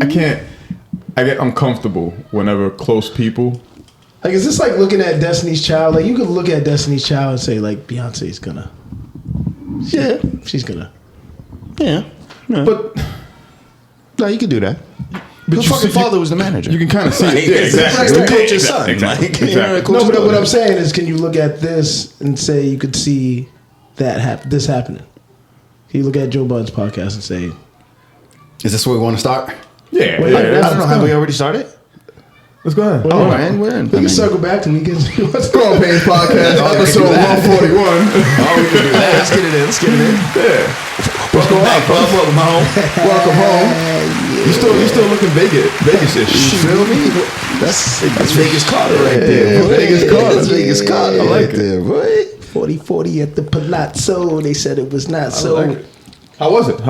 can't. I get uncomfortable whenever close people. Like, is this like looking at Destiny's Child? Like, you could look at Destiny's Child and say, like, Beyonce's gonna. Yeah. She's gonna. Yeah. But No, you can do that. But His fucking father was the manager. You can kind of see it. Yeah, exactly. Right, Coach his son. Exactly. Like, Exactly. No, but what I'm saying is, can you look at this and say you could see that this happening? Can you look at Joe Budden's podcast and say, Is this where we want to start? Yeah. Wait, yeah, I yeah. I don't know. Have we already started? Let's go ahead. Oh, man. We're in. we can circle back to weekends. Let's go on Pain's podcast, episode 141. Oh, we can do that. Let's get it in. Let's get it in. Yeah. Welcome back, bub. Welcome home. Welcome home. You still looking Vegas-ish. You feel me? That's Vegas Carter right there. Yeah, Vegas Carter. That's Vegas Carter. I like right there, boy. 40-40 at the Palazzo. They said it was not so. like it. How was it?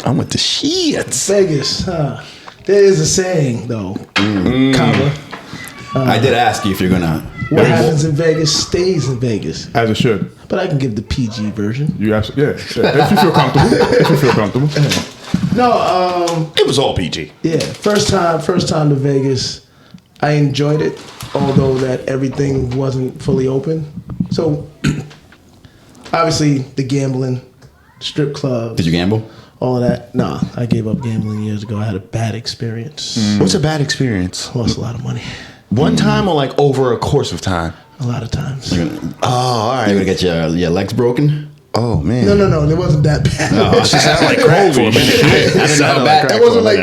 I'm with the shits. Vegas, huh? There is a saying, though. Kava. I did ask you if you're gonna. What happens in Vegas stays in Vegas. As it should. But I can give the PG version. You absolutely, yeah. If you feel comfortable. No, It was all PG. yeah. First time to Vegas. I enjoyed it, although that everything wasn't fully open. So, obviously, the gambling, strip clubs. Did you gamble? All of that. Nah, I gave up gambling years ago. I had a bad experience. What's a bad experience? Lost a lot of money. One time or like over a course of time? A lot of times. Oh, all right. You're gonna get your legs broken? Oh, man. No. It wasn't that bad. She sounded like crack for a minute. I didn't know bad. It wasn't like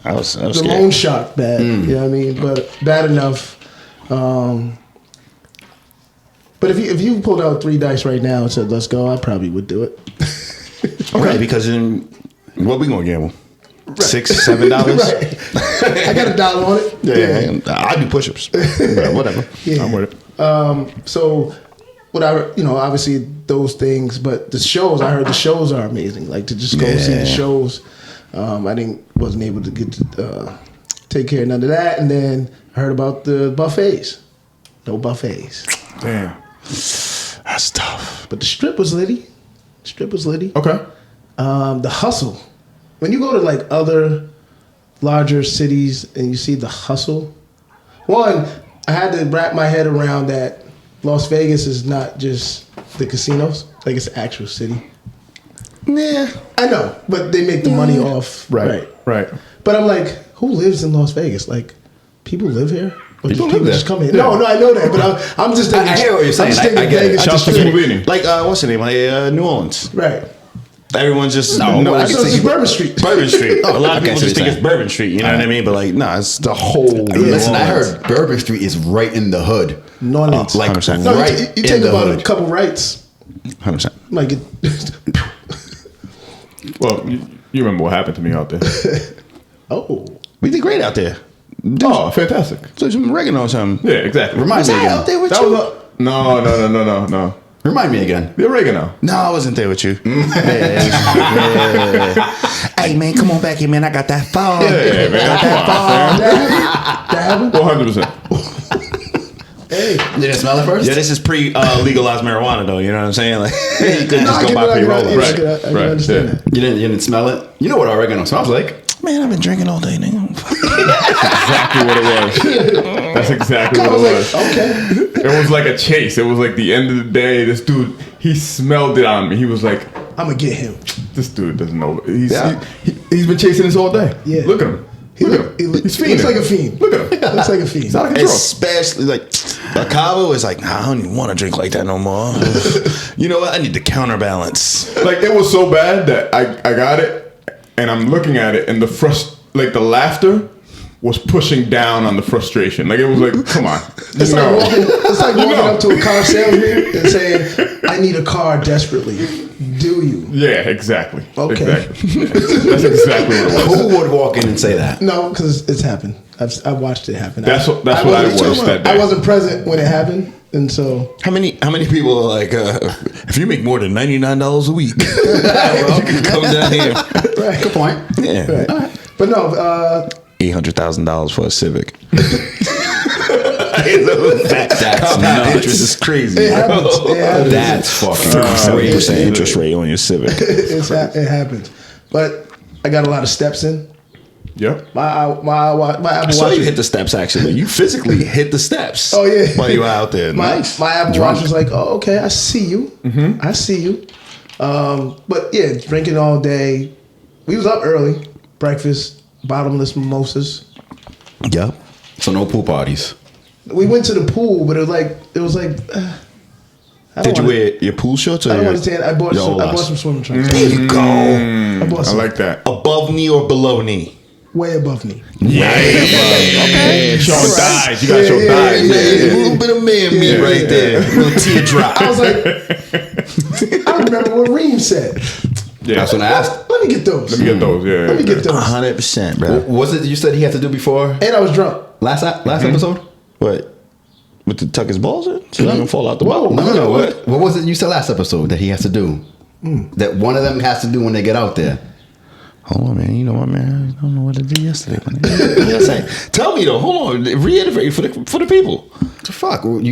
I was the scared. loan shark bad. You know what I mean? But bad enough. But if you pulled out 3 dice right now and said, let's go, I probably would do it. Okay, because in what we gonna gamble? $6, $7? Right. I got $1 on it. Yeah, I do push-ups. But whatever. Yeah. I'm with it. So, obviously those things, but the shows, I heard the shows are amazing. Like to just go see the shows. I wasn't able to get to take care of none of that. And then I heard about the buffets. No buffets. Damn. That's tough. But the strip was litty. Okay. The hustle. When you go to like other larger cities and you see the hustle, one, I had to wrap my head around that Las Vegas is not just the casinos, like it's an actual city. Yeah. I know, but they make the money off. Right. But I'm like, who lives in Las Vegas? Like, people live here? Or People just live there. just come in? Yeah. No, I know that, but I'm just thinking. I hear what you're saying. I'm just thinking I get it. Vegas. Shouts to Smoothini. Like, what's the name? Like, New Orleans. Right. Everyone's just No, no. I I can So see it's you- Bourbon Street. Bourbon Street. A lot of Okay, people so just you're think it's saying. Bourbon Street. You know what I mean? But like, no, it's the whole. Listen, I New Orleans. heard Bourbon Street is right in the hood. New Orleans. Like 100%. No, right you in take the about hood. a couple rights, 100%. might get. Well, you remember what happened to me out there. Oh, We did great out there. Oh, fantastic. So some oregano or something. Yeah, exactly. Remind me I again. out there with That you? was no. Remind me again. The oregano. No, I wasn't there with you. Yeah. Hey man, come on back here, man. I got that phone. Yeah, man. that happened. 100%. Hey, Did you smell it first? Yeah, this is pre-legalized marijuana, though. You know what I'm saying? Like, you couldn't No, just I go can- buy I can- pre-roll. I Right. can understand Yeah. that. You didn't smell it? You know what oregano smells like? Man, I've been drinking all day, nigga. Exactly what it was. That's exactly I what was it was. like, okay. It was like a chase. It was like the end of the day. This dude, he smelled it on me. He was like, I'm gonna get him. this dude doesn't know. He's Yeah. he's been chasing this all day. Yeah. Look at him. He Look at look- him. he look- He's he fiending. looks like a fiend. Look at him. Looks like a fiend. He's out of control. Especially like a Cabo is like, nah, I don't even want to drink like that no more. You know what? I need to counterbalance. Like it was so bad that I got it, and I'm looking at it, and the laughter was pushing down on the frustration. Like it was like, come on, It's no. like walking up to a car salesman and saying, I need a car desperately. Do you? Yeah, exactly. Okay. Exactly. Yeah. That's exactly what it was. Who would walk in and say that? No, because it's happened. I've watched it happen. That's what I wasn't- was that day. I wasn't present when it happened, and so How many people are like, if you make more than $99 a week, well, you can come down here. right, Good point. Yeah. right. But no, $800,000 for a Civic. That's Compound nuts. interest is crazy. it happens. It happens. That's fucking 7% crazy. interest rate on your Civic. It happens. But I got a lot of steps in. Yep. My Apple I saw Watch. you hit the steps. Actually, you physically hit the steps. Oh yeah. While you were out there. My Nice. Apple Drunk. Watch was like, oh okay, I see you. I see you. But yeah, drinking all day. We was up early. Breakfast, bottomless mimosas. Yep. So no pool parties. We went to the pool, but it was like. Did you wear your pool shorts or I don't your, understand. I bought your some swimming trunks. There you go. I bought I some like that. Above knee or below knee? way above me. Yeah. Okay. Showing Right. thighs. You got to show Yeah, thighs. yeah, A little bit of man meat Yeah. right there. A little teardrop. I was like, I remember what Reem said. Yeah. That's when I asked. Let me get those. Let me get those. Yeah. Let me get those. 100%, bro. What was it you said he had to do before And I was drunk. last episode? What? With the tuck his balls in? So that don't fall out the Whoa. bottom. No. What was it you said last episode that he has to do? That one of them has to do when they get out there. Hold on, man. You know what, man? I don't know what to do yesterday. Man. You know what I'm saying? Tell me though. Hold on. Reiterate for the people. What the fuck? One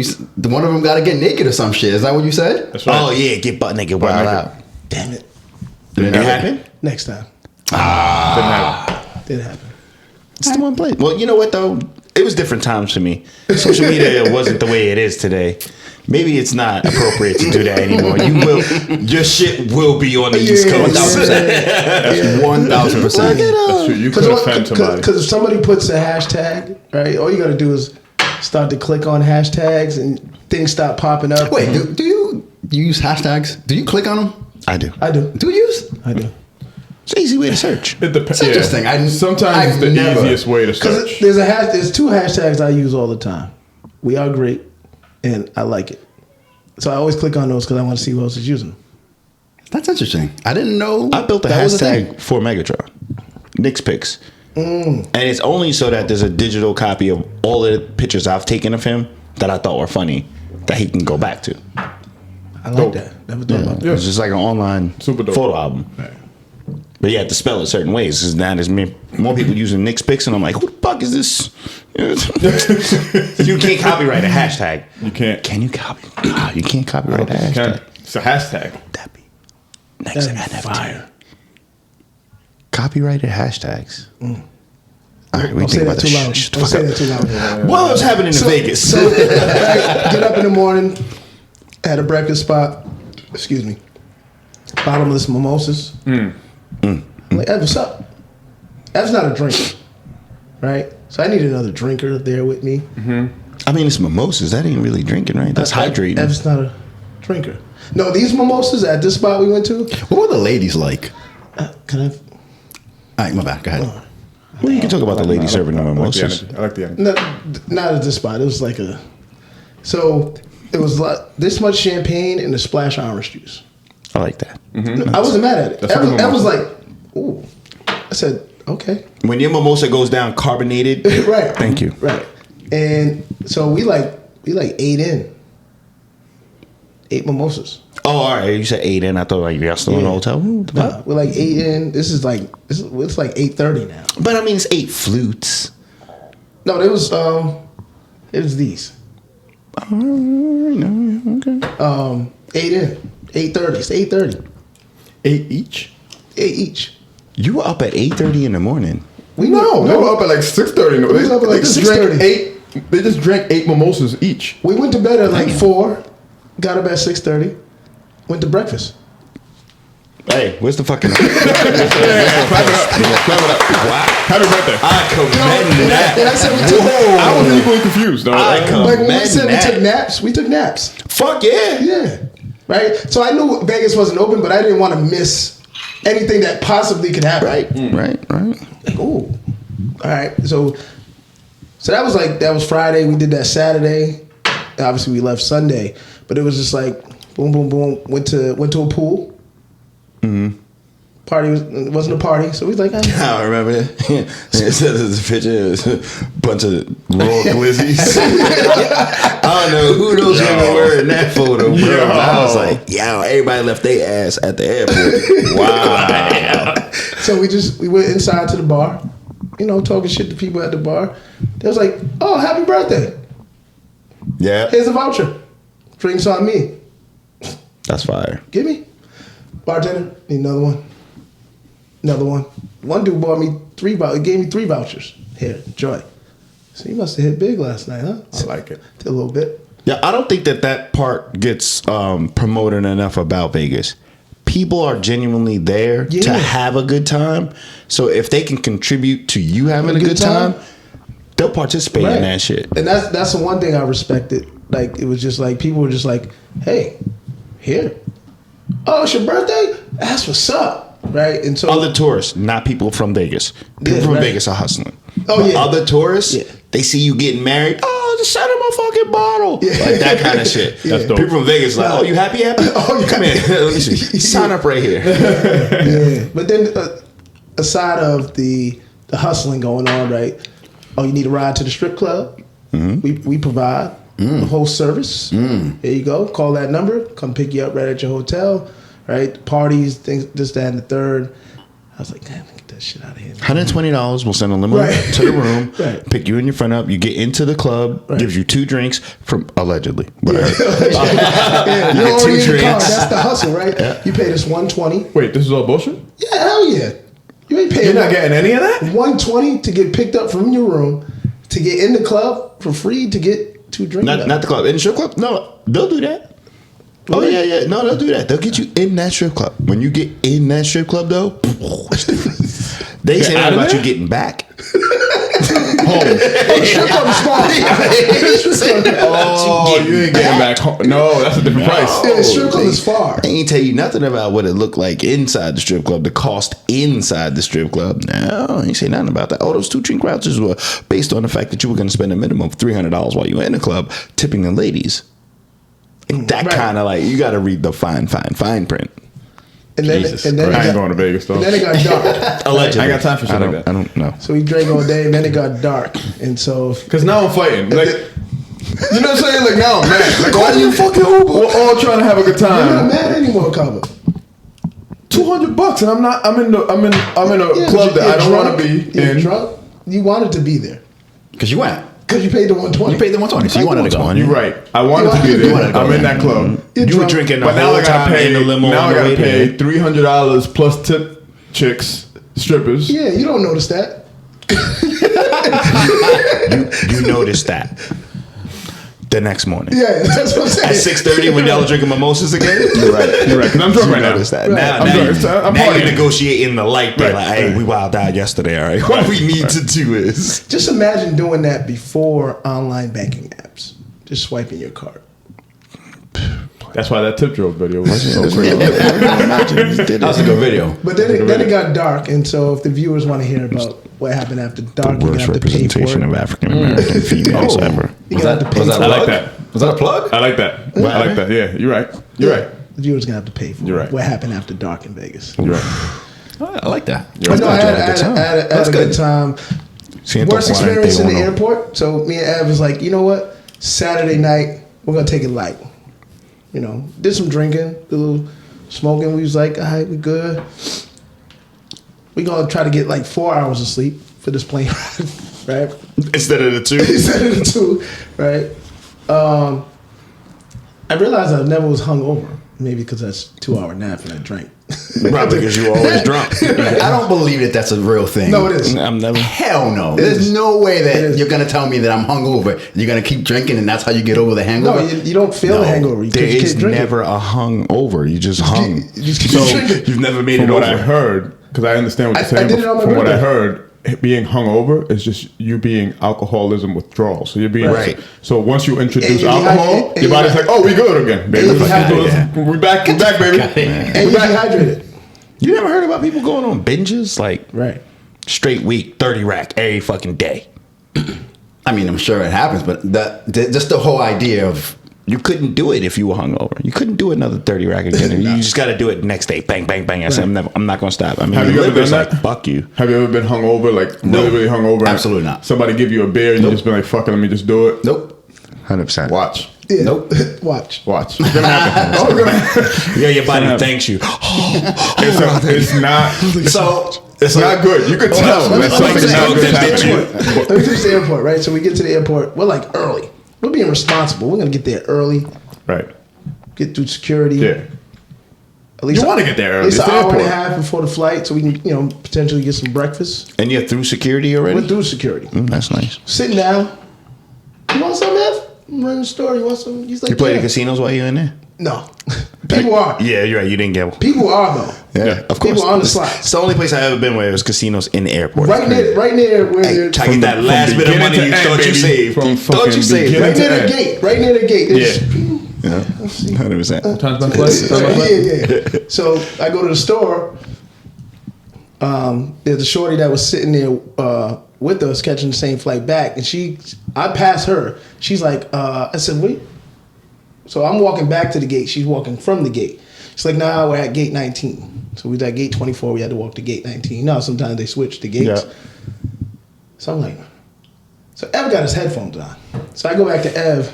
of them got to get naked or some shit. Is that what you said? That's right. Oh yeah, get butt naked, wild naked. out. Damn it. Did it happen? Next time. Didn't happen. Didn't happen. It's the one place. Well, you know what though? It was different times for me. Social media wasn't the way it is today. Maybe it's not appropriate to do that anymore. Your shit will be on the East Coast. 1,000%. That's true. You could offend somebody. Because if somebody puts a hashtag, right, all you got to do is start to click on hashtags and things start popping up. Wait, do you use hashtags? Do you click on them? I do. I do. Do you use? I do. It's an easy way to search. It depends. It's interesting. Sometimes it's the easiest way to Because search. there's two hashtags I use all the time. We are great, and I like it. So I always click on those because I want to see who else is using them. That's interesting. I didn't know. I built a that was thing. hashtag for Megatron. Nick's pics. And it's only so that there's a digital copy of all the pictures I've taken of him that I thought were funny that he can go back to. I like that. Never thought about that. It's just like an online Super dope. photo album. But you have to spell it certain ways. Because now there's more people using Nick's pics, and I'm like, who the fuck is this? You can't copyright a hashtag. You can't. Can you copy? You can't copyright a You hashtag. can't. It's a hashtag. That'd be next That'd be NFT. fire. Copyrighted hashtags. All right, we Don't say think about that too this loud. shit. Don't say that too loud. What was happening in Vegas? So right, get up in the morning, at a breakfast spot. Excuse me. Bottomless mimosas. I'm like, Ev, what's up? Ev's not a drinker, right? So I need another drinker there with me. I mean, it's mimosas. That ain't really drinking, right? That's hydrating. Ev's not a drinker. No, these mimosas at this spot we went to. What were the ladies like? Can I? All right, my bad. Go ahead. Well, you can talk about the lady serving the I like the mimosas. energy. I like the energy. No, not at this spot. It was like a. So it was like this much champagne and a splash of orange juice. I like that. I wasn't mad at it. That's a good Ev was mimosa. like, ooh. I said, okay. When your mimosa goes down carbonated, Right. Thank you. Right. And so we ate in. 8 mimosas. Oh, all right. You said 8 in. I thought like y'all still in the hotel. Ooh, what the fuck? Nah, we're like 8 in. It's like 8:30 now. But I mean, it's 8 flutes. No, it was these. Okay. 8 in. 8:30. It's 8:30. 8 each? 8 each. You were up at 8:30 in the morning. We They know. were up at like 6:30. We was up at like 6:30. They just drank 8 mimosas each. We went to bed at like 4. Got up at 6:30. Went to breakfast. Hey, where's the fucking? Clap it up. Wow. Happy birthday. I commend that. And I said we took. I was equally confused. Though. I come- Like when we Man, said that- we took naps, we took naps. Fuck yeah. Yeah. Right? So I knew Vegas wasn't open, but I didn't want to miss anything that possibly could happen. Right. Ooh. All right. So that was Friday. We did that Saturday. Obviously we left Sunday. But it was just like boom, boom, boom. Went to a pool. Party it wasn't a party. So we was like, I remember it. It said there's a picture. It was a bunch of raw glizzies. I don't know who those women were in that photo, bro. Yo. But I was like, yo, everybody left their ass at the airport. Wow. So we went inside to the bar, talking shit to people at the bar. They was like, oh, happy birthday. Yeah. Here's a voucher. Drinks on me. That's fire. Give me. Bartender, need another one. Another one. One dude bought me It gave me 3 vouchers. Here, enjoy. So you must have hit big last night, huh? I like it. Did a little bit. Yeah, I don't think that part gets promoted enough about Vegas. People are genuinely there to have a good time. So if they can contribute to you having a good time, they'll participate in that shit. And that's the one thing I respected. Like, it was just like, people were just like, hey, here. Oh, it's your birthday? That's what's up. Right? And so other tourists, not people from Vegas. People from Vegas are hustling. Oh, yeah. Other tourists, they see you getting married. Oh, just send them a fucking bottle. Like that kind of shit. That's dope. People from Vegas like, oh, you happy? Oh, come here. Let me see. Sign up right here. But then aside of the hustling going on, right? Oh, you need a ride to the strip club? Mm-hmm. We provide the whole service. There you go. Call that number. Come pick you up right at your hotel. Right? Parties, things, this, that, and the third. I was like, damn, get that shit out of here. $120. We'll send a limo to the room, pick you and your friend up. You get into the club, gives you 2 drinks from allegedly. You get 2 drinks. That's the hustle, right? Yeah. You pay this $120. Wait, this is all bullshit? Yeah, hell yeah. You ain't paying. You're not getting any of that? $120 to get picked up from your room, to get in the club for free, to get 2 drinks. Not the club. In the strip club? No, they'll do that. Oh, yeah. No, they'll do that. They'll get you in that strip club. When you get in that strip club, though, they say that about you getting back. Home. Strip club is far. Oh, you ain't getting back home. No, that's a different price. Yeah, strip club is far. They ain't tell you nothing about what it looked like inside the strip club, the cost inside the strip club. No, ain't say nothing about that. Oh, those 2 drink vouchers were based on the fact that you were going to spend a minimum of $300 while you were in the club, tipping the ladies. That kind of like, you got to read the fine print. And then, I ain't going to Vegas though. And then it got dark. Allegedly. I ain't got time for shit like that. I don't know. So we drank all day, and then it got dark, and so because now I'm fighting. Like, you know what I'm saying? Like now I'm mad. Like, why do you fucking Uber? We're all trying to have a good time. You're not mad anymore, Cover. $200, and I'm in a club that I don't want to be in. Drunk? You wanted to be there because you went. Because you paid the $120. You paid the $120, so you wanted to go. You're right. I wanted to be there. I'm in that club. You were drinking the but now whole I gotta time pay, in the limo. Now I gotta pay $300 plus tip chicks, strippers. Yeah, you don't notice that. You noticed that the next morning. Yeah, that's what I'm saying. At 6:30 when y'all are drinking mimosas again. You're right. Because I'm drunk right now. That. Right. Now you're negotiating the light there. Like, hey, we wild out yesterday. All right. What we need to do is just imagine doing that before online banking apps. Just swiping your card. That's why that tip drill video was so crazy. That was a good video. But then it got dark, and so if the viewers want to hear about what happened after dark, the worst representation of African American females ever. Was that I like that. Was that a plug? I like that. I like that. Yeah, you're right. You're right. The viewers gonna have to pay for what happened after dark in Vegas. You're right. I like that. But no, I had a good time. Worst experience in the airport. So me and Ev was like, you know what? Saturday night, we're gonna take it light. You know, did some drinking, a little smoking. We was like, all right, we good. We gonna try to get like 4 hours of sleep for this plane ride, right? Instead of the 2. Instead of the 2, right? I realized I never was hungover. Maybe because that's 2-hour nap and I drank. Probably because you were always drunk. I don't believe that that's a real thing. No, it is. I'm never. Hell no. There's no way that you're going to tell me that I'm hungover. You're going to keep drinking and that's how you get over the hangover? No, you don't feel the hangover. There is never a hungover. You just hung. You just keep drinking. You've never made From it what over. I heard, because I understand what you're saying, I did it on my from what I birthday. heard, being hungover is just you being alcoholism withdrawal. So you're being Right. So once you introduce And alcohol, your body's like, oh, we good again, baby. We back, baby. And you're dehydrated. You never heard about people going on binges? Like, Right. straight week, 30 rack every fucking day. I mean, I'm sure it happens, but just the whole idea of You couldn't do it if you were hungover. You couldn't do another 30 rack again. You just got to do it next day. Bang, bang, bang. I said, I'm not going to stop. I mean, Have you ever done like, that? fuck you. Have you ever been hungover, like No. really hungover? Absolutely not. Somebody give you a beer and you just been like, fuck it, let me just do it. Nope. 100%. Watch. Yeah. Nope. Watch. Watch. It's gonna happen. Oh, it's gonna happen. Yeah, your body thanks you. It's not. So It's not good. You could tell that something's not good happening. Let me finish the airport, right? So we get to the airport. We're like early. We're being responsible. We're gonna get there early. Right. Get through security. Yeah. At least You want to get there early. It's It's an the hour and a airport. half before the flight, so we can, potentially get some breakfast. And you're through security already? We're through security. That's nice. Sitting down. You want some, Ev? I'm running the store. You want some? He's like, You play yeah. the casinos while you're in there? No. People are. Yeah, you're right. You didn't get one. People are, though. Yeah, of course. People on the It's slots. the only place I've ever been where it was casinos in the airport. Right near where they're... Try to get that last bit of money you thought you saved. From Thought you saved. beginning Right to near the end. gate. Right near the gate. There's- Yeah. 100%. Times my flight. Yeah. So I go to the store. There's a shorty that was sitting there with us catching the same flight back, and I passed her. She's like, I said, wait. So I'm walking back to the gate. She's walking from the gate. She's like, nah, we're at gate 19. So we was at gate 24. We had to walk to gate 19. Now sometimes they switch the gates. Yeah. So I'm like, so Ev got his headphones on. So I go back to Ev,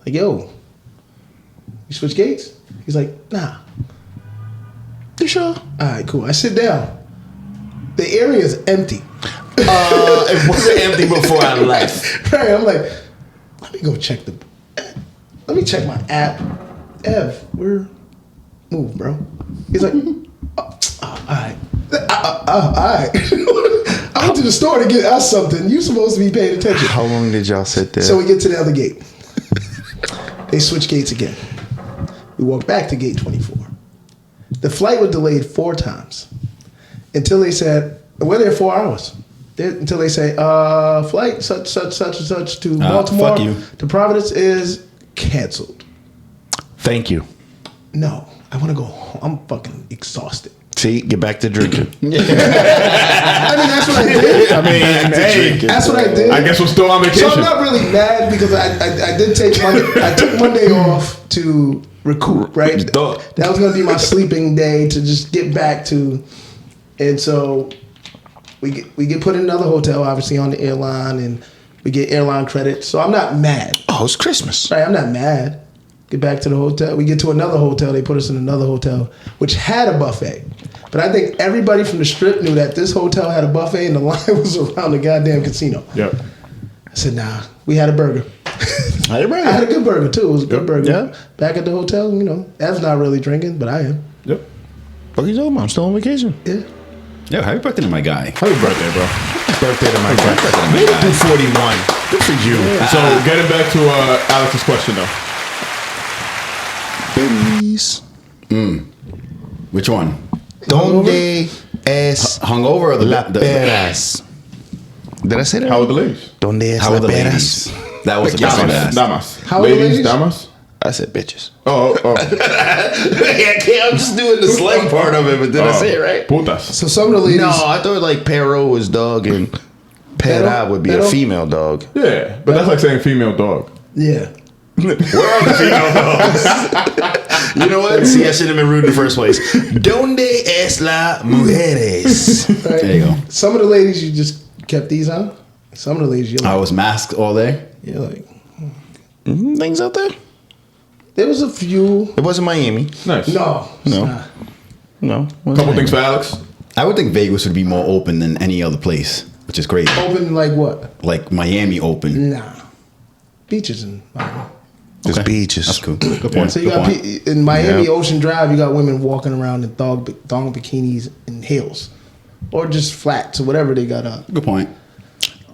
like, yo, you switch gates? He's like, nah. You sure? All right, cool. I sit down. The area is empty. It wasn't empty before I left. Right, I'm like, let me check my app. Ev, move, bro. He's like, all right. All right. I went to the store to get us something. You supposed to be paying attention. How long did y'all sit there? So we get to the other gate. They switch gates again. We walk back to gate 24. The flight was delayed 4 times until they said, we're there 4 hours. Until they say, flight such and such to Baltimore fuck you. to Providence is canceled. Thank you. No, I want to go home. I'm fucking exhausted. See, get back to drinking. I mean, that's what I did. That's what I did. I guess we're still on vacation. So I'm not really mad because I did take Monday. I took Monday off to recoup, right? Duh. That was going to be my sleeping day to just get back to. And so we get put in another hotel, obviously on the airline, and we get airline credit. So I'm not mad. Oh, it's Christmas. Right, I'm not mad. Get back to the hotel. We get to another hotel. They put us in another hotel, which had a buffet. But I think everybody from the strip knew that this hotel had a buffet and the line was around the goddamn casino. Yep. I said, nah, we had a burger. Had a burger. I had a good burger, too. It was a good burger. Yeah. Back at the hotel, Ev's not really drinking, but I am. Yep. What are you talking about? I'm still on vacation. Yeah. Yo, happy birthday to my guy. Happy birthday, bro. Birthday to my friend. Made it through 41. Good for you. So getting back to Alex's question though. Babies. Which one? Donde es Hungover or la the peras? Did I say that? How are the ladies? Donde es How la are the peras? ladies? That was the Yes, question I man. asked. Damas. How are the ladies? Damas? I said bitches. Oh. I'm just doing the slang part of it, but did I say it right? Putas. So some of the ladies... No, I thought like perro was dog and pera would be a Pero? female dog. Yeah, but that's like saying female dog. Yeah. Where are the female dogs? You know what? See, I should have been rude in the first place. Donde es la mujeres? Right? There you go. Some of the ladies, you just kept these on. Some of the ladies, you're I like... was masked all day. You're like... Things out there? There was a few... It wasn't Miami. Nice. No. It's No. not. No. Couple things for Alex. I would think Vegas would be more open than any other place, which is crazy. Open like what? Like Miami open. Nah. Beaches in Miami. There's Okay. beaches. That's cool. Good point. So you Good got point. in Miami Yeah. Ocean Drive, you got women walking around in thong bikinis and heels, or just flats or whatever they got on. Good point.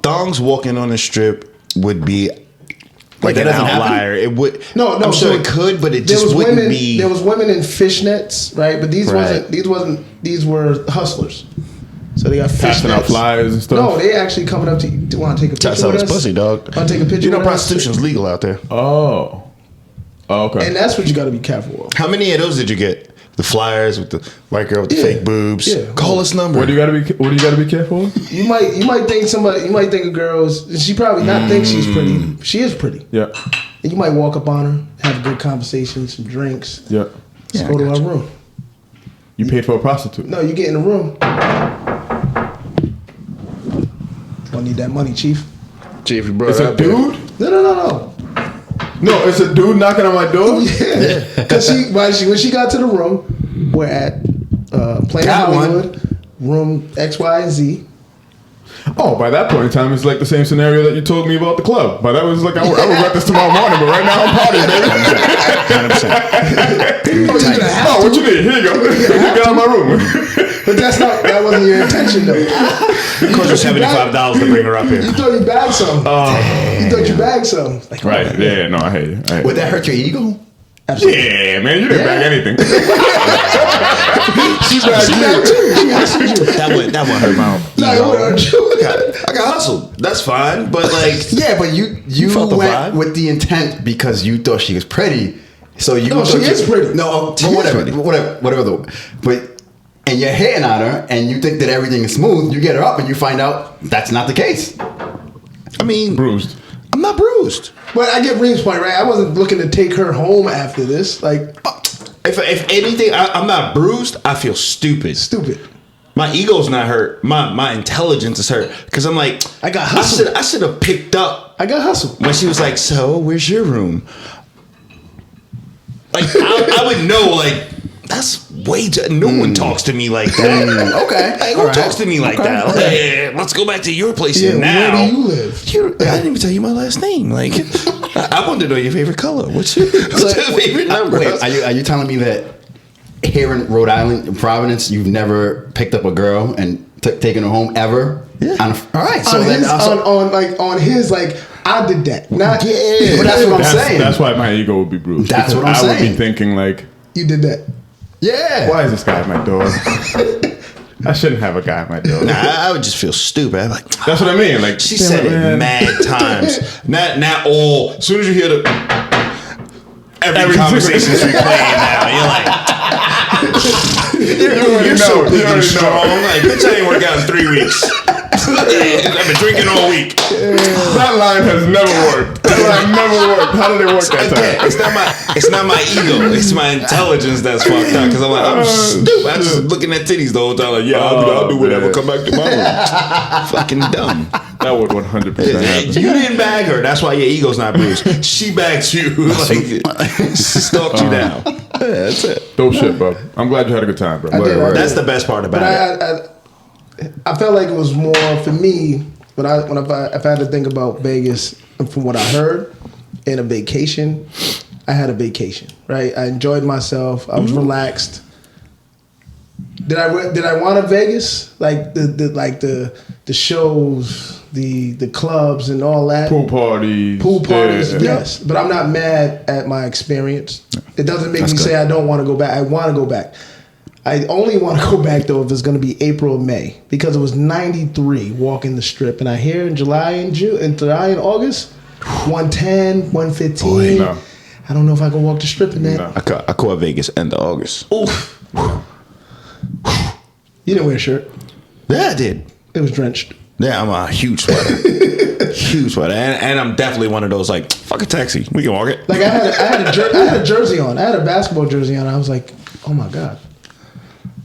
Thongs walking on the strip would be like that an doesn't happen? outlier. It would. No, I'm sure so it could, but it there just was wouldn't women. be. There was women in fishnets, right? But these Right. wasn't. These were hustlers. So they got Passing out fishnets. flyers and stuff. No, they actually coming up to you. Do want to take a That's picture how with it's us? pussy, dog. Want to take a picture? You know, with us? prostitution's legal out there. Oh, okay. And that's what you got to be careful of. How many of those did you get? The flyers with the white girl with the Yeah. fake boobs. Yeah. Call this number. What do you gotta be careful of? You might think somebody. You might think a girl's. She probably not think she's pretty. She is pretty. Yeah, And you might walk up on her, have a good conversation, some drinks. yeah. Let's go to our room. You paid for a prostitute. No, you get in the room. Don't need that money, Chief. Chief, you brought It's it a up there. dude. No. No, it's a dude knocking on my door. Yeah. Because when she got to the room, we're at Planet Got one. Hollywood, room X, Y, and Z. Oh, by that point in time, it's like the same scenario that you told me about the club. But that was like, I regret this tomorrow morning, but right now I'm partying, baby. 100%. Oh, what you need? Here you go. Get out of my room. But that wasn't your intention though. It cost you $75 to bring her up here. You thought you bagged some. You thought you bagged some. Like, Right. Yeah, no, I hate you. Would that hurt your ego? Absolutely. Yeah, man, you didn't bag anything. She bagged you. Too. She hustled you. That one hurt my No, it wouldn't hurt you. I got hustled. That's fine, but like, Yeah, but you felt the went vibe? with the intent because you thought she was pretty. So you No, she thought is pretty. No, She but is whatever, pretty. whatever. But and you're hitting on her, and you think that everything is smooth. You get her up, and you find out that's not the case. I mean, Bruised. I'm not bruised. But I get Reem's point, right? I wasn't looking to take her home after this. Like, If anything, I'm not bruised. I feel stupid. stupid. My ego's not hurt. My intelligence is hurt because I'm like, I got hustled. I should have picked up I got hustled. when she was like, "So, where's your room?" Like I would know. Like that's way too. No one talks to me like that. Okay, Like, who talks to me like that? Like, hey, let's go back to your place Yeah, now. where do you live? I didn't even tell you my last name. Like, I wanted to know your favorite color. What's your favorite number? Wait, are you telling me that here in Rhode Island, in Providence, you've never picked up a girl and taken her home ever? Yeah. All right. So on then, his, on his, like, I did that. Not yeah, but that's what I'm saying. That's why my ego would be bruised. That's because what I'm I would saying. be thinking like, you did that. Yeah. why is this guy at my door? I shouldn't have a guy at my door. Nah, I would just feel stupid. I'm like, That's what I mean. Like she damn said it man. mad times. Not all. As soon as you hear the every Every conversation's replaying now, you're like, you're so big and strong. Like, bitch, I ain't worked out in 3 weeks. I've been drinking all week. That line has never worked. That line never worked. How did it work that Again, time? it's not my ego. It's my intelligence that's fucked up. Because I'm like, I'm stupid. I'm just looking at titties the whole time. Like, yeah, I'll do whatever. man. Come back to my room. Fucking dumb. That would 100% happen. You didn't bag her. That's why your ego's not bruised. She bagged you. Like, stalked you down. Yeah, that's it. Dope shit, bro. I'm glad you had a good time, bro. I did. That's the best part about But it. I felt like it was more for me if I had to think about Vegas and from what I heard in a vacation. I had a vacation, right? I enjoyed myself. I was relaxed. Did I want a Vegas like the shows, the clubs and all that? Pool parties. Pool parties, Yeah. yes. But I'm not mad at my experience. It doesn't make That's me good. say I don't want to go back. I want to go back. I only want to go back though if it's going to be April or May because it was 93 walking the strip, and I hear in July and August 110, 115. Boy, no. I don't know if I can walk the strip in that. No. I caught Vegas end of August. Oof. You didn't wear a shirt. Yeah, I did. It was drenched. Yeah, I'm a huge sweater. Huge sweater. And I'm definitely one of those like, fuck a taxi. We can walk it. Like I had a jersey on. I had a basketball jersey on. I was like, oh my god.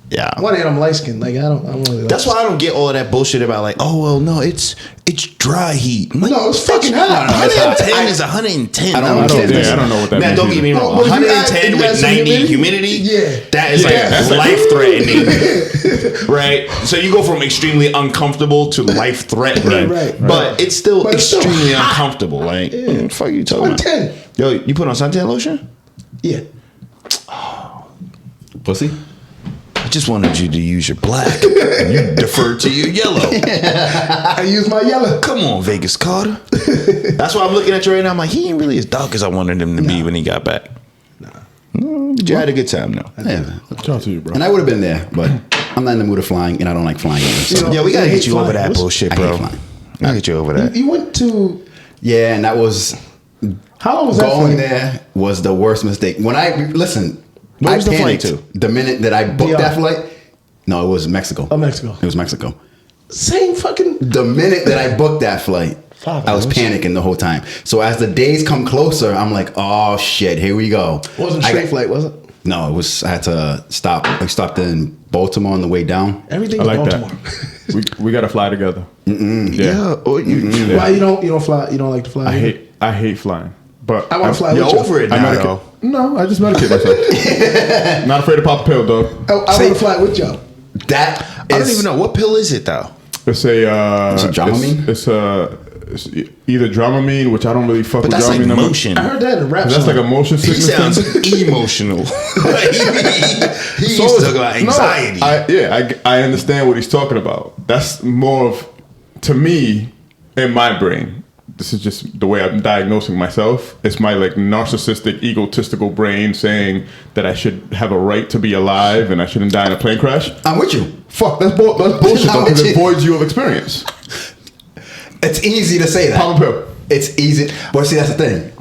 Yeah. One hand I'm light skinned. Like I'm really. That's why I don't get all of that bullshit about like, oh well, no, it's dry heat. I'm like, No, it's fucking hot. 110 is 110. I don't I don't know what that Now, means don't get me either. wrong. Well, if you add- 110 if you add with some 90 humidity, humidity, yeah. that is that's like like- life threatening. Right? So you go from extremely uncomfortable to life threatening. Right. But it's still But it's still extremely hot. uncomfortable. Like, what the fuck you talking about? 110. Yo, you put on suntan lotion? Yeah. Pussy. I just wanted you to use your black. You deferred to your yellow. I use my yellow. Come on, Vegas Carter. That's why I'm looking at you right now. I'm like, he ain't really as dark as I wanted him to be when he got back. But you had a good time, though. Yeah. Shout out to you, bro. And I would have been there, but I'm not in the mood of flying, and I don't like flying either. So. You know, Yeah, we gotta I get hate you over flying. that What's- bullshit, I bro. hate flying. I gotta get you over that. You went to Yeah, and that was how long was that? going flight? there was the worst mistake. When I listen, Where I was the flight panicked to? the minute that I booked DR. that flight. No, it was Mexico. Oh, Mexico. It was Mexico. Same fucking. The minute that I booked that flight, I was panicking the whole time. So as the days come closer, I'm like, oh shit, here we go. It wasn't I straight got- flight, was it? No, it was. I had to stop. I stopped in Baltimore on the way down. Everything's I like Baltimore. that. we gotta fly together. Yeah. Or you, Why you don't fly? You don't like to fly? I hate flying, but I want to fly you're with you. over it I now, medicate. though. No, I just medicate myself. Not afraid to pop a pill, dog. I want to fly with y'all. That I don't is- even know. What pill is it, though? It's a Dramamine? It's either Dramamine, which I don't really fuck But with that's like Dramamine. motion. I heard that in a rap That's song. like a motion He sickness sounds thing. emotional. He's So talking about anxiety. I understand what he's talking about. That's more of, to me, in my brain. This is just the way I'm diagnosing myself. It's my like narcissistic, egotistical brain saying that I should have a right to be alive and I shouldn't die in a plane crash. I'm with you. Fuck, that's bullshit though, because it voids you of experience. It's easy to say that. Pop a pill. It's easy. But see, that's the thing.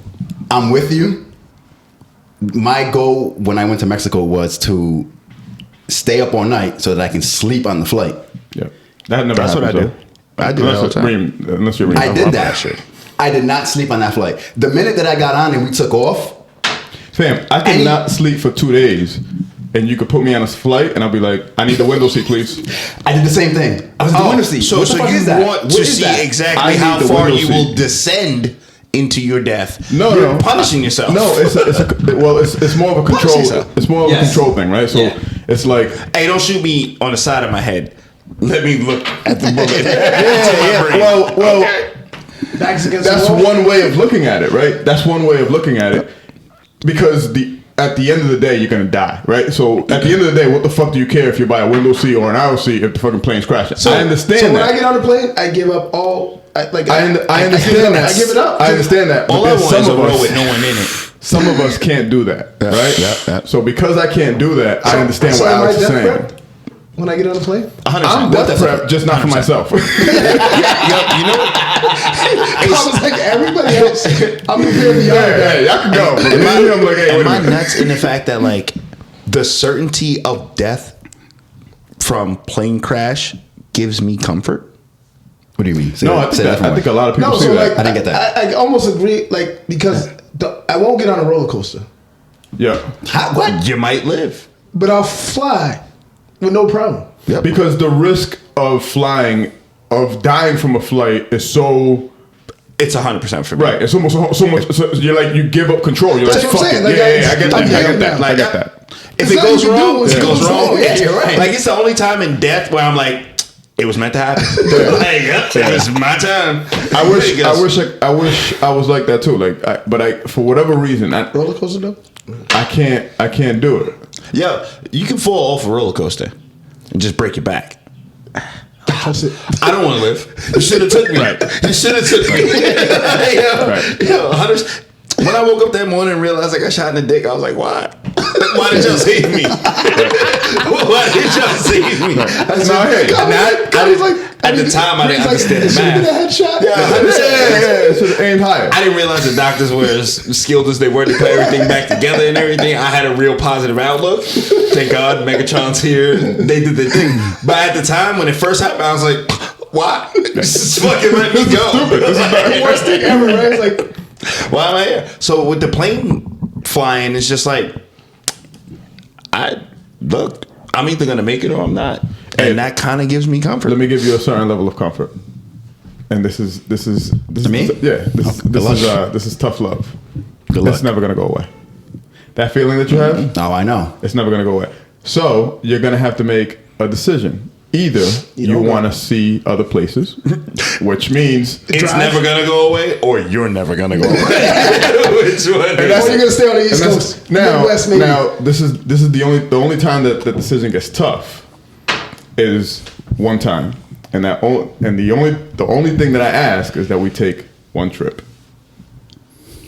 I'm with you. My goal when I went to Mexico was to stay up all night so that I can sleep on the flight. Yeah, that never. That's what happens, I do. though. I do that all the time. Unless you're Reem. I did that. I did not sleep on that flight. The minute that I got on and we took off, Fam, I could not sleep for 2 days, and you could put me on a flight, and I'll be like, I need the window seat, please. I did the same thing. I was in the window seat. So What the fuck you is that? want What to is see that? I exactly need how the far window you seat. will descend into your death. No, You're no. punishing yourself. No, it's more of a control. yourself. It's more of a control thing, right? So Yeah. it's like, Hey, don't shoot me on the side of my head. Let me look at the bullet. well, Backs against that's the wall. one way of looking at it, right? That's one way of looking at it, because at the end of the day, you're gonna die, right? So at the end of the day, what the fuck do you care if you buy a window seat or an aisle seat if the fucking plane's crashing? I understand So when that. I get on the plane, I give up all. I understand that. I give it up. I understand that. All but I there's want is a some of row us- with no one in it. Some of us can't do that, right? yeah. So because I can't do that, I understand So what am I Alex is death saying. prep when I get on the plane? 100%. I'm death prep, just not for 100%. myself. You know what? I was like, everybody else, I'm prepared to yell at that. Hey, y'all can go. But me, I'm like, hey, wait Am a I minute. nuts in the fact that like the certainty of death from plane crash gives me comfort? What do you mean? No, I think a lot of people No, see so that. like, I didn't get that. I almost agree, like, because I won't get on a roller coaster, Yeah. What? You might live. but I'll fly with no problem. Yep. Because the risk of flying, of dying from a flight is so... It's 100% for me. Right. It's almost so much... So you're like, you give up control. You're That's like, what I'm fuck saying. it. Like, Yeah, I get that. I get that. like, I get that. If There's it goes nothing you can do wrong, once it it goes goes wrong. wrong. Yeah, you're right. Like it's the only time in death where I'm like, it was meant to happen. Like, yep, it was my time. I wish I was like that too. Like, for whatever reason, Roller coaster though? I can't do it. Yo, you can fall off a roller coaster and just break your back. That's it. I don't want to live. You should have took me. You should have took me. Yo, when I woke up that morning and realized I got shot in the dick, I was like, why? Why did y'all save me? Why did y'all save me? At the time, I didn't understand the Should have been a math. headshot. Yeah, should have aimed higher. I didn't realize the doctors were as skilled as they were to put everything back together and everything. I had a real positive outlook. Thank God Megatron's here. They did their thing. But at the time, when it first happened, I was like, why? Just fucking let me go. This is The worst thing ever, right? It's like, Why am I here? So with the plane flying, it's just like, I'm either gonna make it or I'm not, Hey. and that kind of gives me comfort. Let me give you a certain level of comfort. And this is me? this is tough love. Good luck. It's never gonna go away. That feeling that you have, Oh, I know. it's never gonna go away. So you're gonna have to make a decision. Either you don't want to see other places, which means It's never gonna go away, or you're never gonna go away. Which one? And or that's- you're gonna stay on the East and Coast, now, Midwest, maybe. now this is the only time that the decision gets tough is one time, and the only thing that I ask is that we take one trip.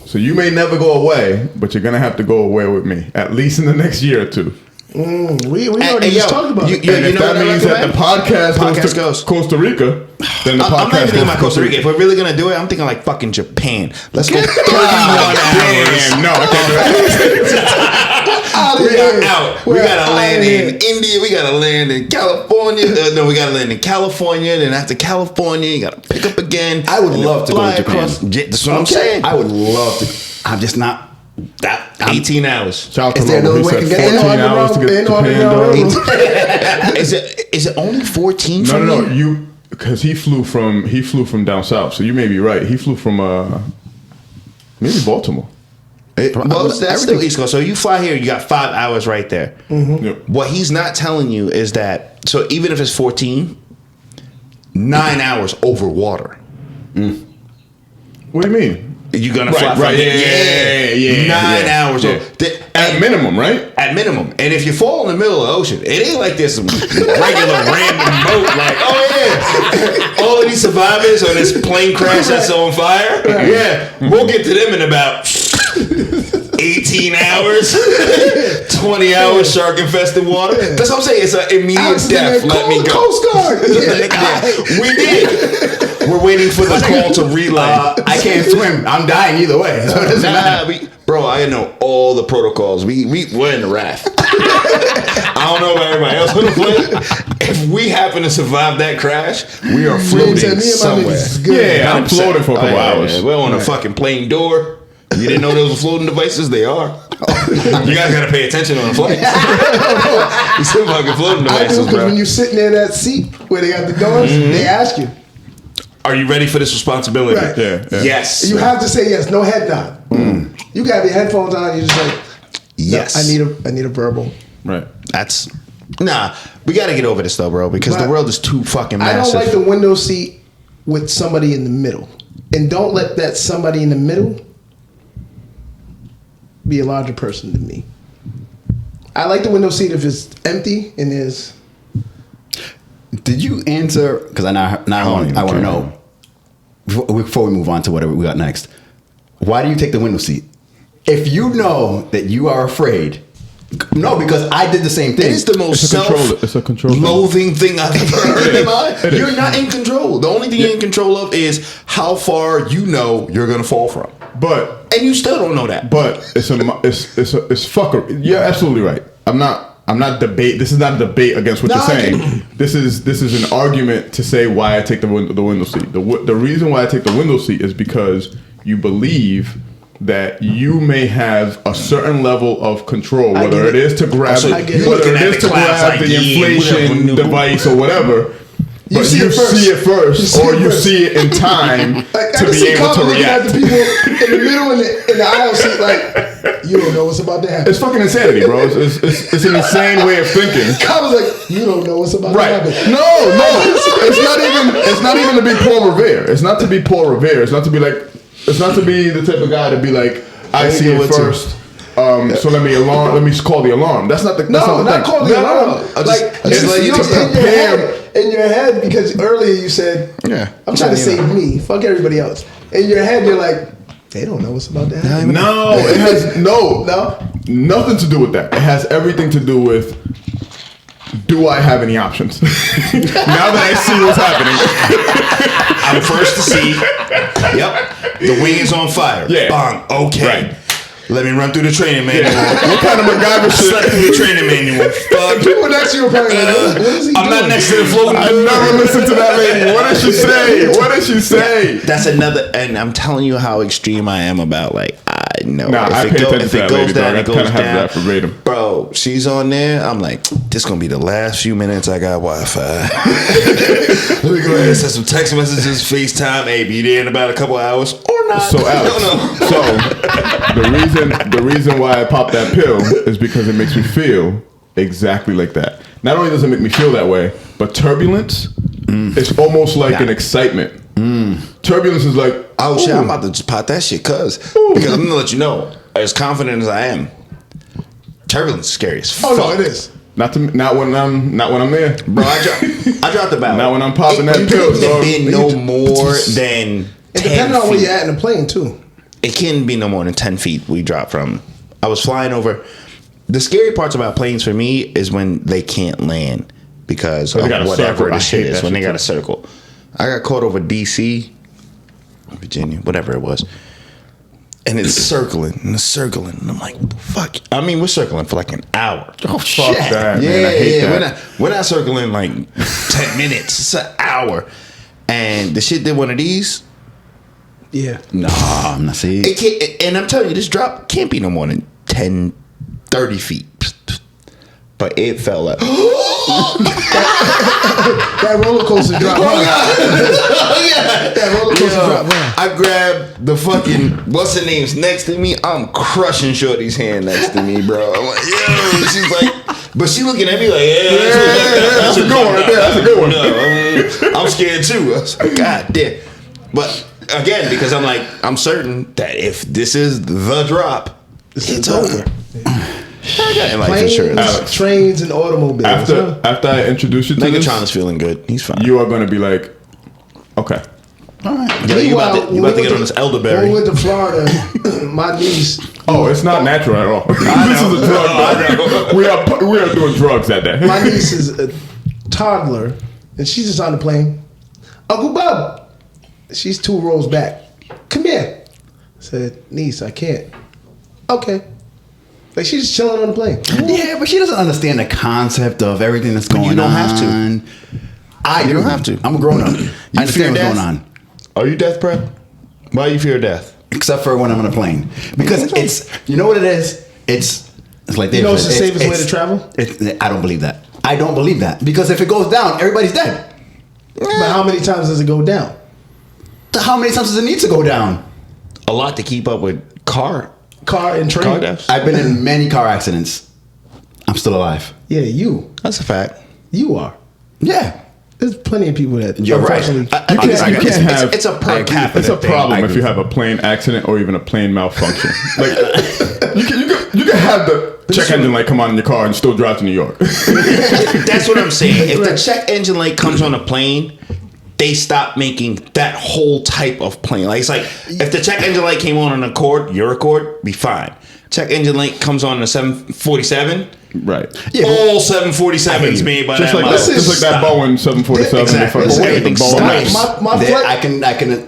So you may never go away, but you're gonna have to go away with me at least in the next year or two. we already just talked about it. And if that means that the podcast goes to Costa Rica, then the I'm not podcast even thinking goes about to Costa Rica. If we're really gonna do it, I'm thinking like fucking Japan. Let's go 31 hours. Damn, no, I can't do that. We are out. We gotta land in India. We gotta land in California. No, we gotta land in California. Then after California, you gotta pick up again. I would and love to go fly to Japan. across- Yeah, that's what I'm saying. I would love to. I'm just not. 18 hours. Shout out to Is there Lobo. no He way said to get 14 hours to get to Japan, dog. Is it only 14? No, from no, here? you because he flew from down south, so you may be right. He flew from maybe Baltimore. Well, that's still East Coast. So you fly here, you got 5 hours right there. Yep. What he's not telling you is that, so even if it's 14, 9 hours over water. What do you mean? You're gonna fly from right. Yeah. 9 hours Yeah. At minimum, right? At minimum. And if you fall in the middle of the ocean, it ain't like there's some regular random boat like, oh yeah, all of these survivors on this plane crash that's on fire. Yeah, we'll get to them in about 18 hours, 20 hours shark infested water. That's what I'm saying. It's an immediate death. Let me go. Coast Guard. We did. We're waiting for the call to relay. I can't swim. I'm dying either way. So it doesn't matter. Bro, I know all the protocols. We're in the raft. I don't know about everybody else on the plane. If we happen to survive that crash, we are floating somewhere. Yeah, I'm floating for a couple hours. We're on a fucking plane door. You didn't know those were floating devices? They are. You guys gotta pay attention on the flight. These are fucking floating devices, because bro. when you're sitting in that seat where they got the doors, they ask you. Are you ready for this responsibility? Right. Yeah. Yes. You have to say yes. No head nod. You got your headphones on. You're just like, yes. I need a verbal. Right. That's we gotta get over this though, bro, because the world is too fucking massive. I don't like the window seat with somebody in the middle, and don't let that somebody in the middle be a larger person than me. I like the window seat if it's empty and there's. Did you answer? Because I want to know. Before we move on to whatever we got next, why do you take the window seat? If you know that you are afraid. No, because I did the same thing. It is the most self-loathing thing I've ever heard in my life. You're not in control. The only thing you're in control of is how far you know you're gonna fall from. And you still don't know that. But it's fucker. You're absolutely right. I'm not debate. This is not a debate against what you're saying. This is an argument to say why I take the window seat. The reason why I take the window seat is because you believe that you may have a certain level of control, whether it is to grab the inflation device or whatever. But you see it first, or you see it in time to be able to react. At the people in the middle in the aisle seat, like, you don't know what's about to happen. It's fucking insanity, bro. It's an insane way of thinking. I was like, you don't know what's about to happen. No. It's not even to be Paul Revere. It's not to be Paul Revere. It's not to be like. It's not to be the type of guy to be like, I see it first. So let me call the alarm. That's not the. That's not call the alarm. It's like you prepare in your head, because earlier you said, I'm trying to save me. Fuck everybody else. In your head, you're like, they don't know what's about to happen. No, it has nothing to do with that. It has everything to do with, do I have any options? Now that I see what's happening. I'm first to see. Yep. The wing is on fire. Yeah. Bang. Okay. Right. Let me run through the training manual. What kind of MacGyver shit? Slept through the training manual. Fuck. People next to you are probably like, what is he I'm doing? not next to the floating I never listened to that lady. What did she say? What did she say? That's another, and I'm telling you how extreme I am about, like, I know. Nah, I pay attention to that lady, dog. I kind of have that verbatim. Bro, she's on there. I'm like, this gonna be the last few minutes I got Wi-Fi. Let me go ahead and send some text messages, FaceTime. Hey, be there in about a couple hours or not. So Alex, the reason why I pop that pill is because it makes me feel exactly like that. Not only does it make me feel that way, but turbulence is almost like an excitement. Turbulence is like, oh shit, I'm about to just pop that shit, because I'm gonna let you know, as confident as I am, turbulence is scary as fuck. Oh no, it is. Not when I'm there, bro. I dropped about. Not when I'm popping that pill. It can be no more than. It depends on where you're at in the plane too. It can be no more than 10 feet we dropped from. I was flying over. The scary parts about planes for me is when they can't land because of whatever the shit is. When they got a circle. I got caught over DC, Virginia, whatever it was. And it's circling and it's circling. And I'm like, what the fuck? I mean, we're circling for like an hour. Oh, fuck that, yeah, man. I hate that. We're not circling like 10 minutes. It's an hour. And the shit did one of these. Yeah. Nah, I'm not saying. It can't, and I'm telling you, this drop can't be no more than 10, 30 feet. But it felt like that roller coaster drop. That roller coaster drop. I grabbed the fucking what's her name's next to me. I'm crushing Shorty's hand next to me, bro. I'm like, yo. She's like, But she looking at me like, that's a good one right there. That's a good one. No, I'm scared too. I was like, God damn. But again, because I'm certain that if this is the drop, it's over. I got life insurance. Planes, trains, and automobiles. After I introduce you to this, Megatron is feeling good. He's fine. you are going to be like, okay. All right. You about to get on this elderberry. When we went to Florida, my niece. Oh, it's not natural at all. This is a drug. We are doing drugs that day. My niece is a toddler, and she's just on the plane. Uncle Bob, she's 2 rows back. Come here. I said, niece, I can't. Okay. Like she's just chilling on the plane. Yeah, but she doesn't understand the concept of everything that's going on. You don't have to. You don't have to. I'm a grown up. I understand what's death? going on. Are you death prep? Why do you fear death? Except for when I'm on a plane. Because it's, you know what it is? It's like You know it's the safest way to travel? I don't believe that. I don't believe that. Because if it goes down, everybody's dead. But how many times does it go down? How many times does it need to go down? A lot to keep up with car And train? car deaths. I've been in many car accidents. I'm still alive. Yeah, you. That's a fact. You are. Yeah. There's plenty of people that. You're right. unfortunately- You can't have. It's a per capita. It's a thing. problem I if you agree. have a plane accident or even a plane malfunction. Like you can have the check engine light come on in your car and still drive to New York. That's what I'm saying. If the check engine light comes on a plane, they stop making that whole type of plane. Like it's like if the check engine light came on an Accord, your Accord, be fine. Check engine light comes on a 747. Right. Yeah, All 747s made by Just that like model. that, just like that Boeing 747. Exactly. They fucking Everything the Boeing stops. Max. My flight, I can.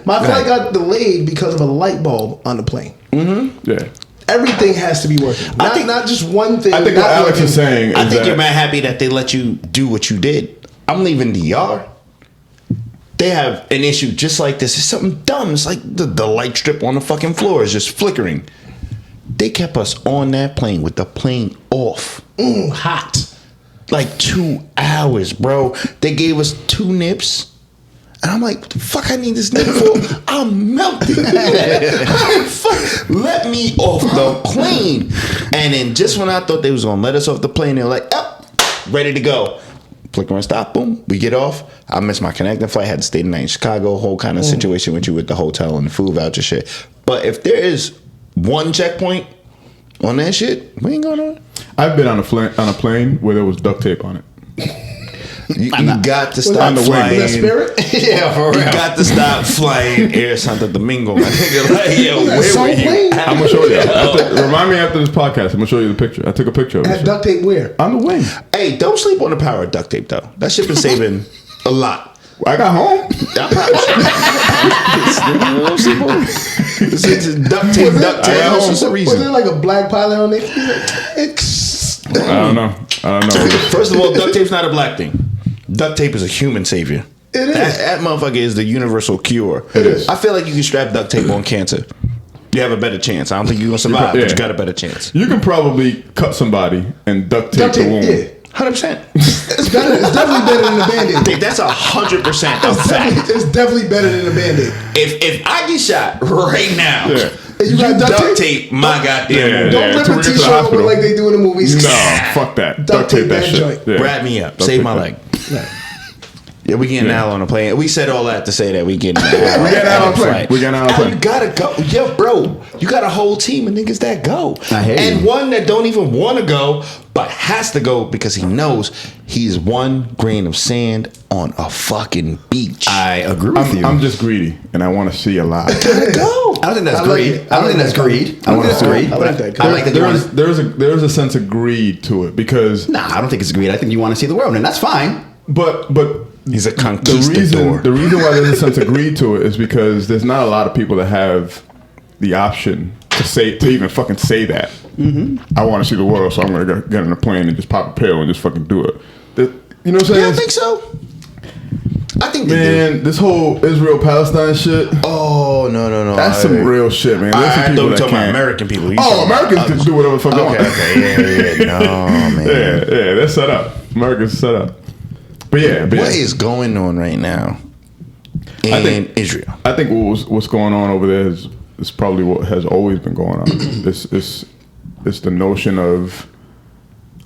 my go flight ahead. got delayed because of a light bulb on the plane. Yeah. Everything has to be working. Not just one thing. I think not what Alex working. is saying I is think that you're mad happy that they let you do what you did. I'm leaving DR. They have an issue just like this. It's something dumb. It's like the light strip on the fucking floor is just flickering. They kept us on that plane with the plane off. Hot. Like 2 hours, bro. They gave us 2 nips. And I'm like, what the fuck I need this nip for? I'm melting. Fuck, let me off the plane. And then just when I thought they was gonna let us off the plane, they were like, oh, ready to go. Flicker and stop, boom, we get off. I missed my connecting flight, had to stay the night in Chicago, whole kind of situation with you with the hotel and the food voucher shit. But if there is one checkpoint on that shit, we ain't going on. I've been on a plane where there was duct tape on it. You got to stop on the wing. flying. Is that Spirit? Yeah, for real. You got to stop flying Air Santo Domingo. My nigga, like, yo, where Soul were you? plane? I'm gonna show you. Remind me after this podcast. I'm gonna show you the picture. I took a picture of Had it. duct tape where? On the wing. Hey, don't sleep on the power of duct tape, though. That shit been saving a lot. I got home. Don't sleep on it. It's duct tape, duct tape. That's just a Was reason. there like a black pilot on there? I don't know. First of all, duct tape's not a black thing. Duct tape is a human savior. It is. That motherfucker is the universal cure. It is. I feel like you can strap duct tape on cancer. You have a better chance. I don't think you're gonna survive, Yeah. but you got a better chance. You can probably cut somebody and duct tape Duct the tape, wound. yeah. 100%. It's better. It's definitely better than a Band-Aid. Think that's 100% a fact. It's definitely better than a Band-Aid. If I get shot right now, Yeah. And you got duct tape my goddamn Yeah. wound. Don't rip till a we get to the t-shirt over hospital. like they do in the movies. No, fuck that. Duct tape that that shit. joint. Yeah. Wrap me up. Duct Save tape my that. leg. Yeah, we getting out on a plane. We said all that to say that we getting out. We getting out on a plane. We getting out on a plane. You gotta go. Yo, bro, you got a whole team of niggas that go. I hear and you. one that don't even want to go, but has to go because he knows he's one grain of sand on a fucking beach. I agree with you. I'm just greedy and I want to see a lot. gotta go. I don't think that's I like greed. it. I don't think that's greed. I don't think that's greed. I like that. I like that you want to. There's a sense of greed to it because Nah, I don't think it's greed. I think you want to see the world, and that's fine. but He's a the conquistador. reason why there's a sense of greed to it is because there's not a lot of people that have the option to even fucking say that. Mm-hmm. I want to see the world, so I'm gonna get on a plane and just pop a pill and just fucking do it. You know what I'm saying? You don't think so? I think they do. Man, this whole Israel-Palestine shit. Oh no! That's some real shit, man. There's some I people thought you that talking about can't. American people. You Oh, talking about Americans can do whatever the fuck they want. Okay, no, man. Yeah, they're set up. Americans set up. But yeah. What is going on right now in Israel? I think what's going on over there is probably what has always been going on. It's the notion of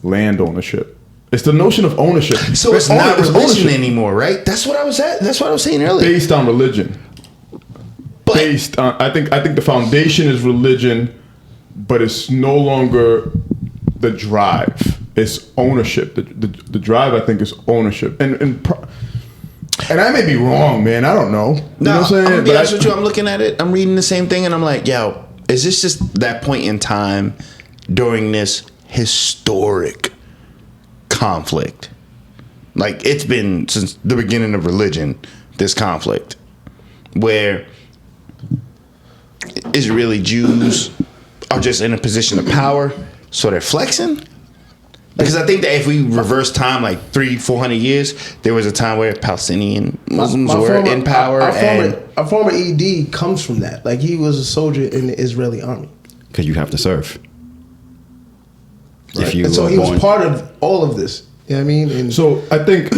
land ownership. It's the notion of ownership. So it's not religion ownership anymore, right? That's what I was at. That's what I was saying earlier. based on religion. But Based on, I think the foundation is religion, but it's no longer the drive. It's ownership. The drive, I think, is ownership. And I may be wrong, man. I don't know. You know what I'm saying? I'm gonna be honest with you. I'm looking at it. I'm reading the same thing, and I'm like, yo, is this just that point in time during this historic conflict? Like, it's been since the beginning of religion, this conflict, where Israeli Jews are just in a position of power, so they're flexing. Because I think that if we reverse time like 300-400 years, there was a time where Palestinian Muslims were in power. Our former ED comes from that. Like, he was a soldier in the Israeli army. Because you have to serve. Right? If you and so are he was born- part of all of this. You know what I mean? And So I think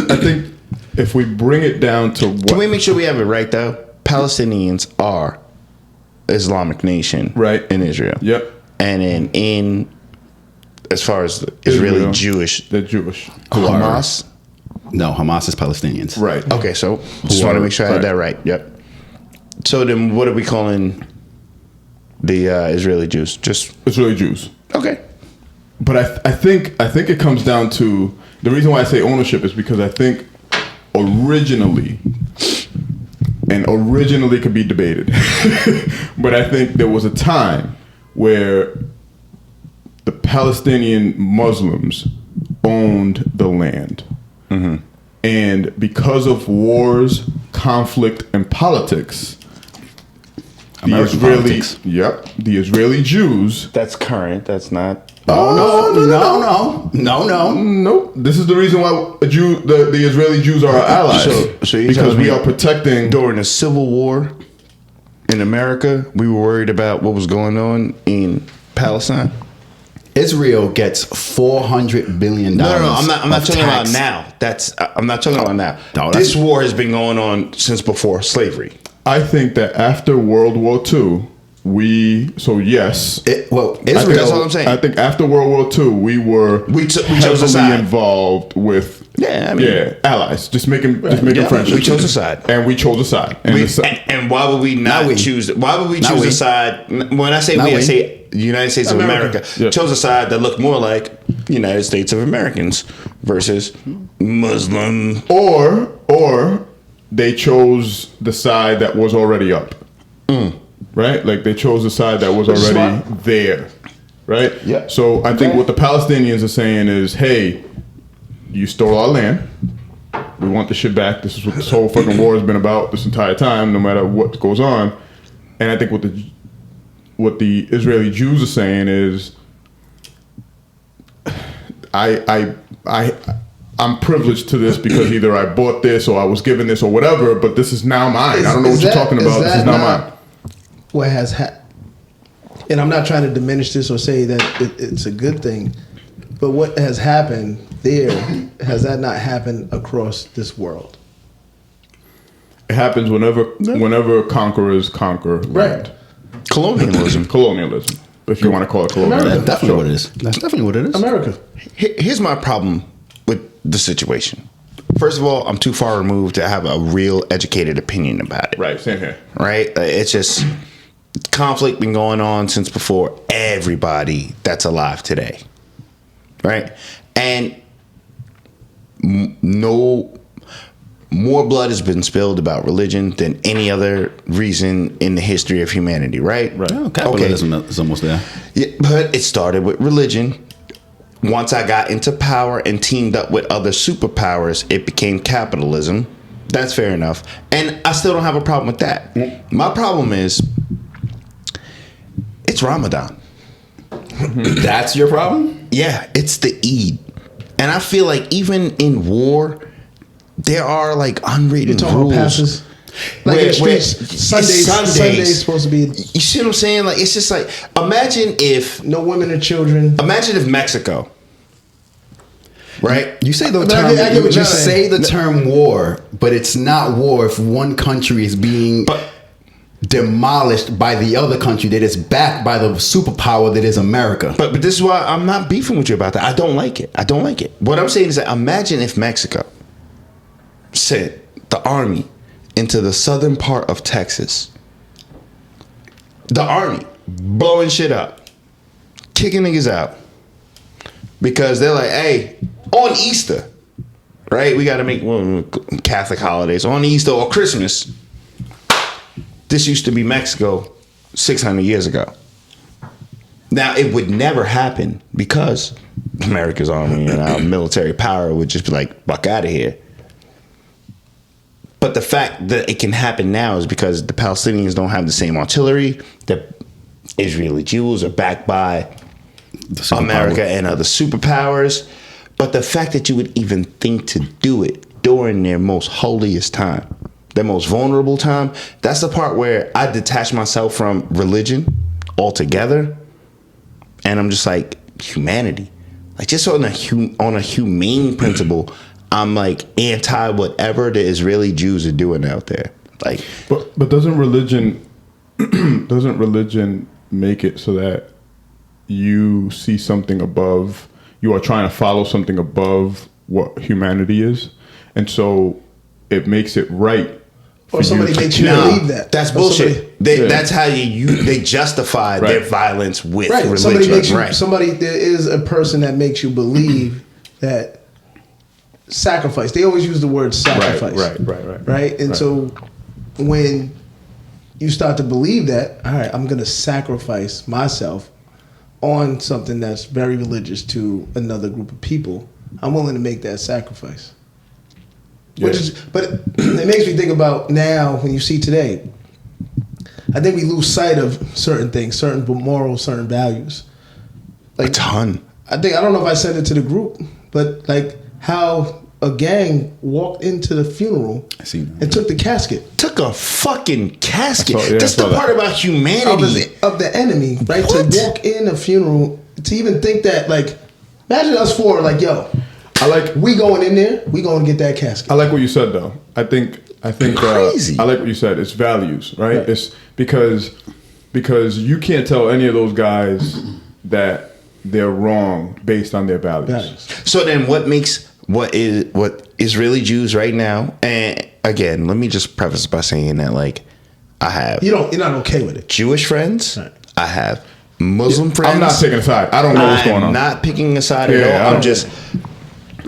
if we bring it down to what, Can we make sure we have it right, though? Palestinians are Islamic nation, Right. in Israel. Yep. And then in, as far as the Israeli Israel, Jewish, they're Jewish. Hamas. No, Hamas is Palestinians. Right. Okay, so just want to make sure I had that right. Yep. So then, what are we calling the Israeli Jews? Just Israeli Jews. okay. But I think it comes down to the reason why I say ownership is because I think originally could be debated, but I think there was a time where the Palestinian Muslims owned the land, and because of wars, conflict, and politics, American the politics. the Israeli Jews. That's current. That's not. No. Nope. This is the reason why the Israeli Jews are our allies. So you're because telling we me are protecting. During the Civil War in America, we were worried about what was going on in Palestine. Israel gets $400 billion. No. I'm not of talking tax. about now. I'm not talking about now. No, This war has been going on since before slavery. I think that after World War II, Israel. That's all I'm saying. I think after World War II, we chose a side. heavily involved with allies, just making friendships. We chose a side. and we chose a side. And why would we not choose? Why would we choose a side? When I say I say the United States of America Yeah. chose a side that looked more like United States of Americans versus Muslim. or they chose the side that was already up. Right? Like they chose the side that was already smart. there. Right? Yeah. So I think what the Palestinians are saying is, hey, you stole our land. We want the shit back. This is what this whole fucking war has been about this entire time, no matter what goes on. And I think what the Israeli Jews are saying is, I'm privileged to this because either I bought this or I was given this or whatever, but this is now mine. I don't know what you're talking about. This is now mine. What has happened? And I'm not trying to diminish this or say that it's a good thing, but what has happened there, has that not happened across this world? It happens whenever conquerors conquer land. Colonialism, if you want to call it colonialism. That's definitely what it is. That's definitely what it is. America. Here's my problem with the situation. First of all, I'm too far removed to have a real educated opinion about it. Right, same here. Right? It's just conflict been going on since before everybody that's alive today. Right? And no more blood has been spilled about religion than any other reason in the history of humanity, right? Right. Oh, capitalism is almost there. Yeah, but it started with religion. Once I got into power and teamed up with other superpowers, it became capitalism. That's fair enough. And I still don't have a problem with that. My problem is it's Ramadan. That's your problem? Yeah, it's the Eid. And I feel like even in war, there are like unwritten You're talking rules. about passes? Like in the streets, Sunday's supposed to be You see what I'm saying? Like, it's just like, imagine if no women or children. Mexico, right? You say the But term. I get what You you're say saying. the term war, but it's not war if one country is being demolished by the other country that is backed by the superpower that is America. But this is why I'm not beefing with you about that. I don't like it. What I'm saying is that imagine if Mexico sent the army into the southern part of Texas. The army blowing shit up, kicking niggas out. Because they're like, hey, on Easter, right? We got to make Catholic holidays. On Easter or Christmas. This used to be Mexico 600 years ago. Now, it would never happen because America's army and our military power would just be like, fuck out of here. But the fact that it can happen now is because the Palestinians don't have the same artillery. The Israeli Jews are backed by America and other superpowers. But the fact that you would even think to do it during their most holiest time, their most vulnerable time, that's the part where I detach myself from religion altogether. And I'm just like, humanity. Like, just on a humane principle, I'm like anti whatever the Israeli Jews are doing out there. Like, but doesn't religion make it so that you see something above, you are trying to follow something above what humanity is, and so it makes it right. Or somebody makes you believe that. That's bullshit. That's how they justify their violence with religion. There is a person that makes you believe that sacrifice. They always use the word sacrifice. Right? And so when you start to believe that, all right, I'm going to sacrifice myself on something that's very religious to another group of people, I'm willing to make that sacrifice. Yeah. But it makes me think about now when you see today, I think we lose sight of certain things, certain morals, certain values. Like, a ton. I don't know if I sent it to the group, but like how a gang walked into the funeral and took the casket. Took a fucking casket. That's the part about humanity. Of the enemy, right? What? To walk in a funeral, to even think that, like, imagine us four, like, yo, we going in there, we going to get that casket. I like what you said, though. I think crazy. I like what you said. It's values, right? It's because you can't tell any of those guys that they're wrong based on their values. So then what Israeli Jews right now, and again, let me just preface by saying that, like, I have you're not okay with it. Jewish friends, right. I have Muslim friends. I'm not picking a side. I don't know what's going on. I'm not picking a side at all. I'm just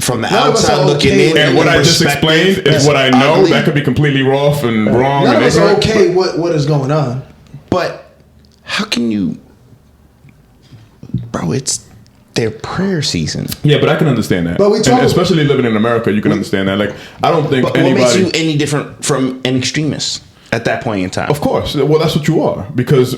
from the outside looking in. And what I just explained is what I know. That could be completely off and wrong. None of us are okay what is going on. But how can you, bro? It's their prayer season. Yeah, but I can understand that. But especially living in America, you can understand that. Like, I don't think anybody. What makes you any different from an extremist at that point in time? Of course. Well, that's what you are. Because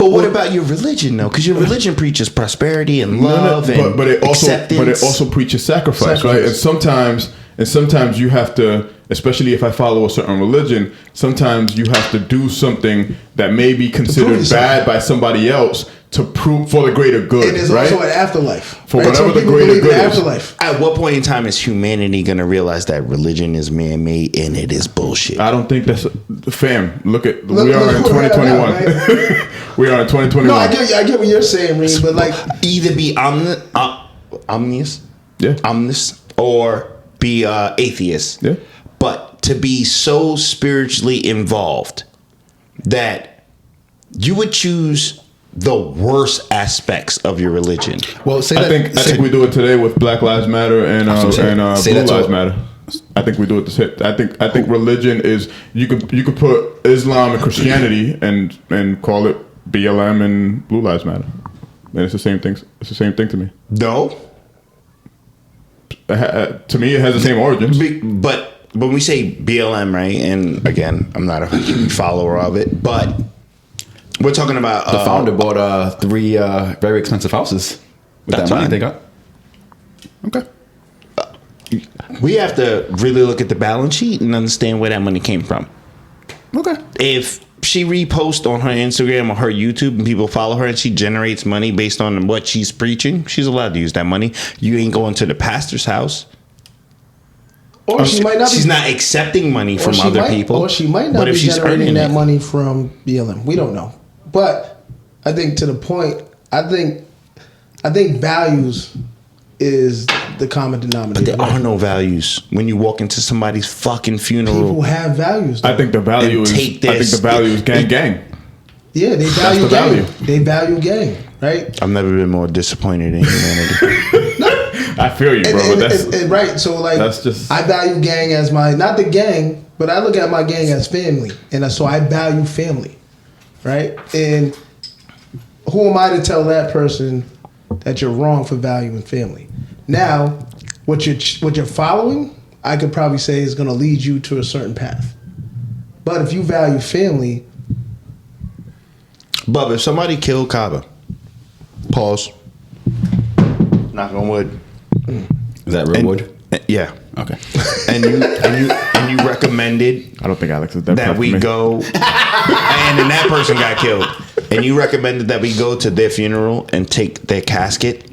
But what about your religion, though? Because your religion preaches prosperity and love and acceptance. But it also preaches sacrifice, right? And sometimes you have to, especially if I follow a certain religion, sometimes you have to do something that may be considered bad by somebody else to prove for the greater good. And there's also an afterlife. For whatever the greater good is. Afterlife. At what point in time is humanity going to realize that religion is man-made and it is bullshit? I don't think that's... Fam, we are in 2021. Right? We are in 2021. No, I get what you're saying, Reem, but like... Either be omnious, or be atheist. Yeah. But to be so spiritually involved that you would choose the worst aspects of your religion. Well, I think we do it today with Black Lives Matter and Blue Lives Matter. I think we do it this hit. I think religion is you could put Islam and Christianity and call it BLM and Blue Lives Matter, and it's the same thing. It's the same thing to me. No. To me, it has the same origins. But when we say BLM, right? And again, I'm not a huge follower of it, but we're talking about the founder bought 3 very expensive houses with that money they got. Okay. We have to really look at the balance sheet and understand where that money came from. Okay. If she reposts on her Instagram or her YouTube and people follow her and she generates money based on what she's preaching, she's allowed to use that money. You ain't going to the pastor's house Or she might not. She's not accepting money from other people. Or she might not be generating that money from BLM. We don't know. But I think to the point, I think values is the common denominator. But there are no values when you walk into somebody's fucking funeral. People have values. I think the value is gang. Yeah, they value gang. They value gang, right? I've never been more disappointed in humanity. I feel you, bro. Right. So like, that's just, I value gang as not the gang, but I look at my gang as family, and so I value family, right? And who am I to tell that person that you're wrong for valuing family? Now, what you're following, I could probably say is going to lead you to a certain path. But if you value family, Bub, if somebody killed Kaba, pause. Knock on wood. Is that real wood? Yeah. Okay. And you recommended. I don't think Alex is that we go, and then that person got killed, and you recommended that we go to their funeral and take their casket.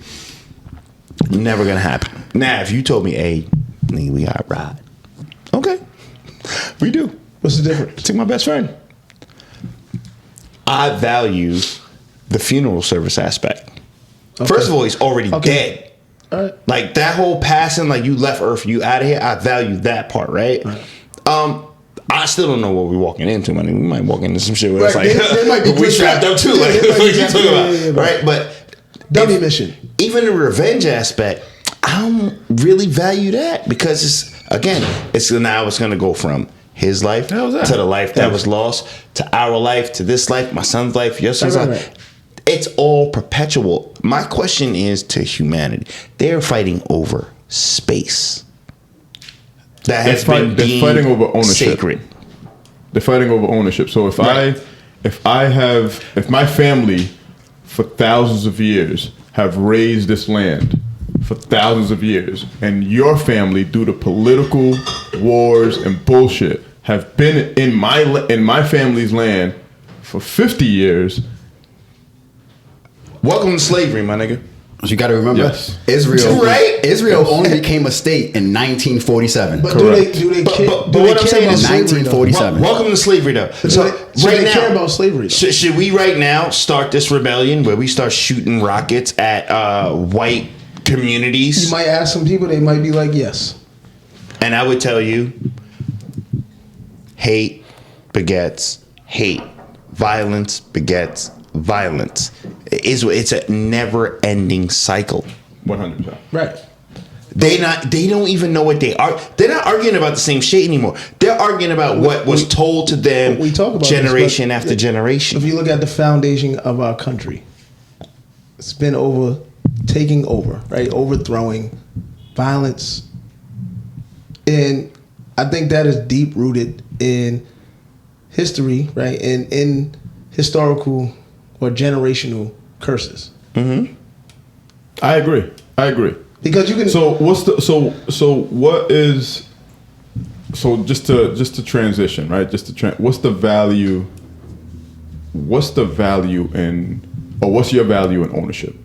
Never gonna happen. Now, if you told me, "Hey, nigga, we got a ride," okay, we do. What's the difference? Take my best friend. I value the funeral service aspect. Okay. First of all, he's already dead. All right. Like that whole passing, like you left Earth, you out of here. I value that part, right? I still don't know what we're walking into. I mean, we might walk into some shit where it's like we strapped up too. Like what you talking about, right? But dummy mission. Even the revenge aspect, I don't really value that because it's now it's going to go from his life to the life that was lost to our life to this life, my son's life, your son's life. Right. It's all perpetual. My question is to humanity. They're fighting over space. That has been deemed fighting over ownership. Sacred. They're fighting over ownership. So if my family for thousands of years have raised this land for thousands of years, and your family, due to political wars and bullshit, have been in my family's land for 50 years. Welcome to slavery, my nigga. You got to remember, Israel only became a state in 1947. But do they care about slavery? 1947. Welcome to slavery, though. So right now, care about slavery. Though. Should we right now start this rebellion where we start shooting rockets at white communities? You might ask some people; they might be like, "Yes." And I would tell you, hate begets hate. Violence begets violence. It's a never-ending cycle. 100%. Right. They don't even know what they are. They're not arguing about the same shit anymore. They're arguing about what was told to them generation after generation. If you look at the foundation of our country, it's been taking over, right? Overthrowing, violence. And I think that is deep rooted in history, right? And in historical or generational curses. Mm-hmm. I agree. Because you can. So just to transition, right? What's the value? What's the value in, or what's your value in ownership?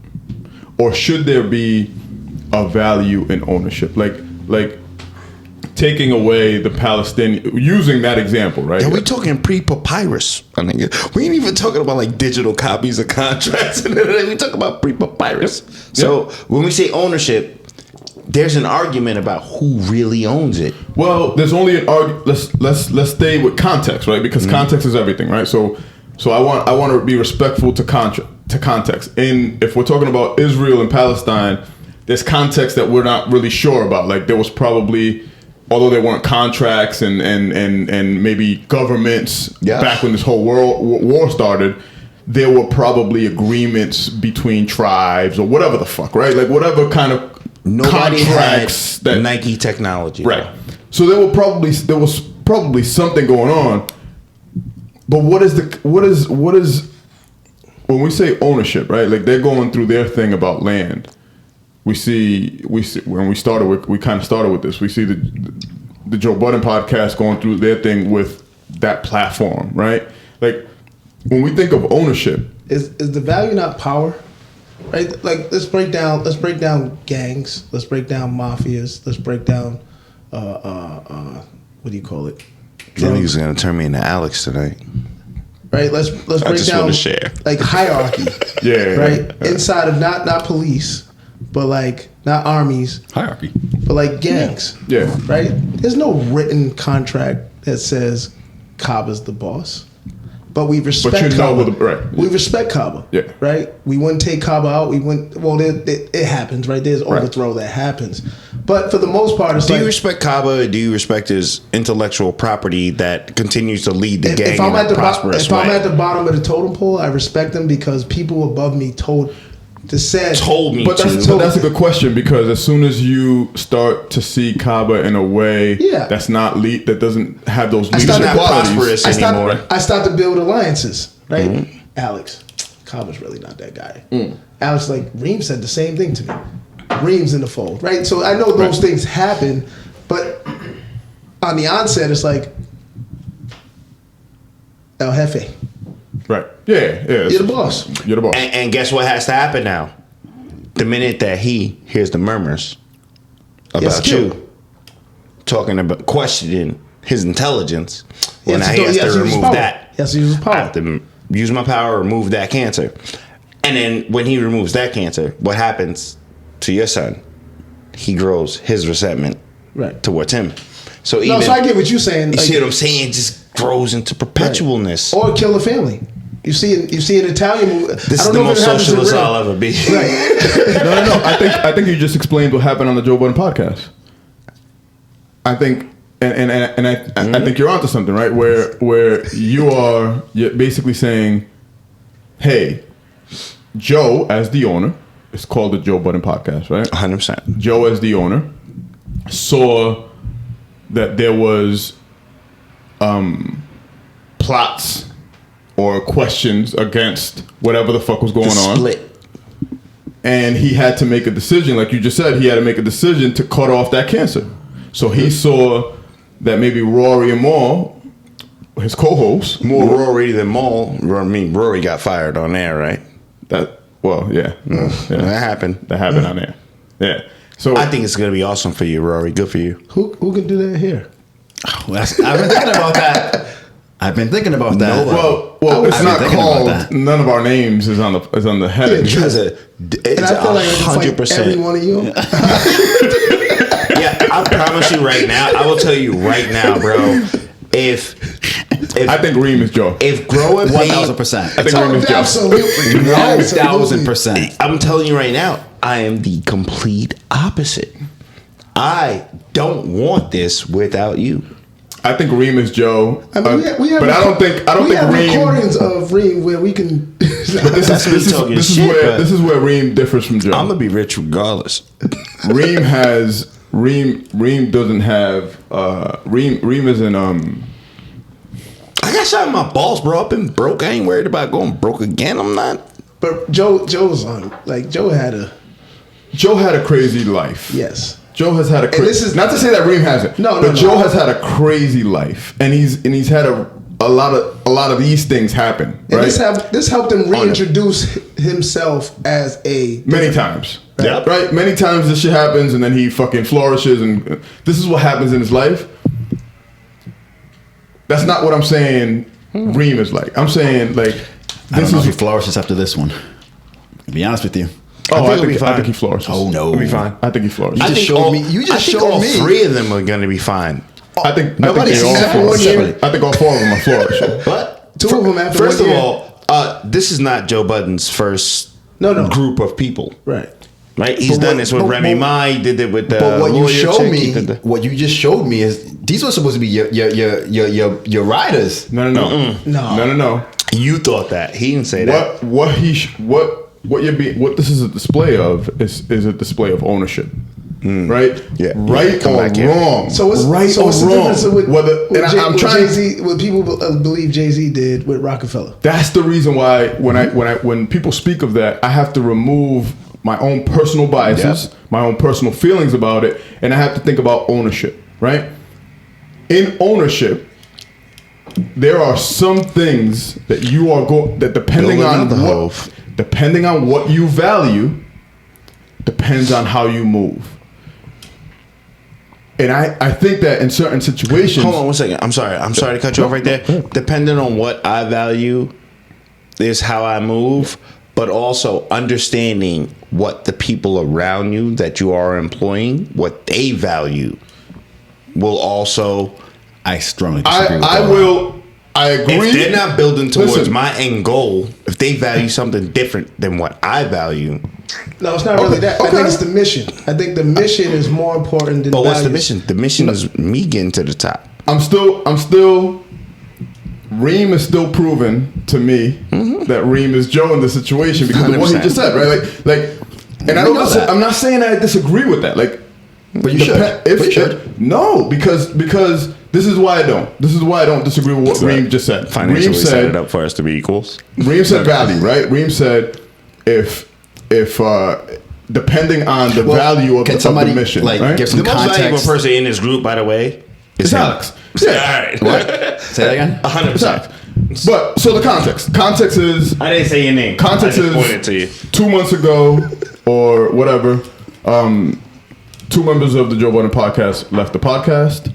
Or should there be a value in ownership? Like taking away the Palestinian, using that example, right? Yeah, we're talking pre-papyrus. I mean, we ain't even talking about like digital copies of contracts. We talk about pre-papyrus. So when we say ownership, there's an argument about who really owns it. Well, there's only an argument. Let's stay with context, right? Because context is everything, right? So I want to be respectful to context. And if we're talking about Israel and Palestine, there's context that we're not really sure about. Like there was probably, although there weren't contracts and maybe governments back when this whole war started, there were probably agreements between tribes or whatever the fuck, right? Like whatever kind of contracts had Nike technology, right? So there was probably something going on. But what is when we say ownership, right? Like they're going through their thing about land. We see when we kind of started with this. We see the Joe Budden podcast going through their thing with that platform, right? Like when we think of ownership, is the value not power, right? Like let's break down gangs, let's break down mafias, let's break down what do you call it? Then he's gonna turn me into Alex tonight. Right. Let's break just down wanna share. like hierarchy. Yeah. Right. Inside of not police, but like not armies, Hierarchy. but like gangs. Yeah. Right. There's no written contract that says Kaba's the boss. But we respect But you know Kaba. what the- right. We respect Kaba. Yeah. Right? We wouldn't take Kaba out. We wouldn't. Well, it happens, right? There's overthrow that happens. But for the most part, it's Do like. you respect Kaba? Or do you respect his intellectual property that continues to lead the gang If I'm in at a the prosperous if way? I'm at the bottom of the totem pole, I respect them because people above me told me But that's a good question, because as soon as you start to see Kaba in a way Yeah. that's not that doesn't have those I leadership start- not qualities. prosperous anymore. I start to build alliances, right? Alex, Kaba's really not that guy. Alex, like Reem said the same thing to me. Reem's in the fold, right? So I know those things happen, but on the onset, it's like El Jefe, Right. Yeah. you're the boss. You're the boss. And guess what has to happen now? The minute that he hears the murmurs Yes, about kill. you talking about questioning his intelligence, well, Yes, now he has to use his remove power. that. Yes, he uses I power. have to use my power, remove that cancer. And then when he removes that cancer, what happens to your son? He grows his resentment Right. towards him. So No, even so I get what you're saying. you like- see what I'm saying? It just grows into perpetualness. or kill a family. You see an Italian movie. This is the most socialist I'll ever be. No. I think you just explained what happened on the Joe Budden podcast. I think, and I think you're onto something, right? Where you're basically saying, hey, Joe as the owner, it's called the Joe Budden podcast, right? 100%. Joe as the owner saw that there was plots or questions against whatever the fuck was going on. Split. And he had to make a decision, like you just said, he had to make a decision to cut off that cancer. So he saw that maybe Rory and Maul, his co-host, More Rory than Maul. I mean, Rory got fired on there, right? yeah. That happened. That happened on there. Yeah. So I think it's going to be awesome for you, Rory. Good for you. Who can do that here? I've been thinking about that. well, it's I've been not thinking about called. that. none of our names is on the heading. Yeah, It's And I feel like I can fight every 100%. one of you. Yeah, I promise you right now. I will tell you right now, bro. If I think Reem is Joe. if growing pains, 1,000%. I think Reem is Joe. Absolutely. 1,000%. I'm telling you right now, I am the complete opposite. I don't want this without you. I think Reem is Joe. I mean, we have but I don't think we have Reem. recordings of Reem where we can. That's me talking shit, but This is where Reem differs from Joe. I'm gonna be rich regardless. Reem doesn't have Reem isn't I got shot in my balls, bro. I've been broke. I ain't worried about going broke again. I'm not. But Joe's on. Like Joe had a crazy life. yes. Joe has had a crazy. this is- Not to say that Reem hasn't. But Joe has had a crazy life, and he's had a lot of these things happen. And Right. this helped him reintroduce himself as a Many times. Yeah. Right? Many times this shit happens and then he fucking flourishes, and this is what happens in his life. That's not what I'm saying Reem is like. I'm saying like I don't this know if he is flourishes after this one. To be honest with you. I it'll be fine. think he flourishes. Oh no. It'll be fine. I think he flourishes. You I just think showed all, me- you just I think showed all me. 3 of them are gonna be fine. I think Nobody they said all one flourish. year. I think all 4 of them are flourishing. But Two of them after First one of year. all, this is not Joe Budden's first No. group of people. right. Right? He's But done what- this with but- Remy but- Ma. He did it with the But what you lawyer showed chick. me, He did the- what you just showed me is these were supposed to be your riders. No. No. You thought that. He didn't say that. What this is a display of is a display of ownership. Right? Yeah. Right Come or back here. wrong. So what's right so what's or the wrong. difference with Whether what and I'm trying. Jay-Z, what people believe Jay-Z did with Rockefeller? That's the reason why when people speak of that, I have to remove my own personal biases, my own personal feelings about it, and I have to think about ownership, right? In ownership, there are some things that you are that depending Building on another depending on what you value, depends on how you move. And I think that in certain situations... Hold on 1 second. I'm sorry to cut you off right there. Depending on what I value is how I move, but also understanding what the people around you that you are employing, what they value, will also... I strongly disagree with I agree. If they're not building towards my end goal, if they value something different than what I value... No, it's not really that. I think it's the mission. I think the mission is more important than But what's the values. mission? The mission is me getting to the top. I'm still Reem is still proving to me that Reem is Joe in this situation because of what he 100%. just said, right? Like and I don't I'm not saying I disagree with that. Like But you should. No, because this is why I don't. This is why I don't disagree with what Reem just said. Financially Reem set it up for us to be equals. Reem said value, right? Reem said if depending on the value of the mission, like right? give some The most valuable context? person in this group, by the way, is It's Alex. Yeah. All right. What? Say that again. 100%. But so the context is I didn't say your name. context I just is pointed to you. 2 months ago or whatever. 2 members of the Joe Budden podcast left the podcast.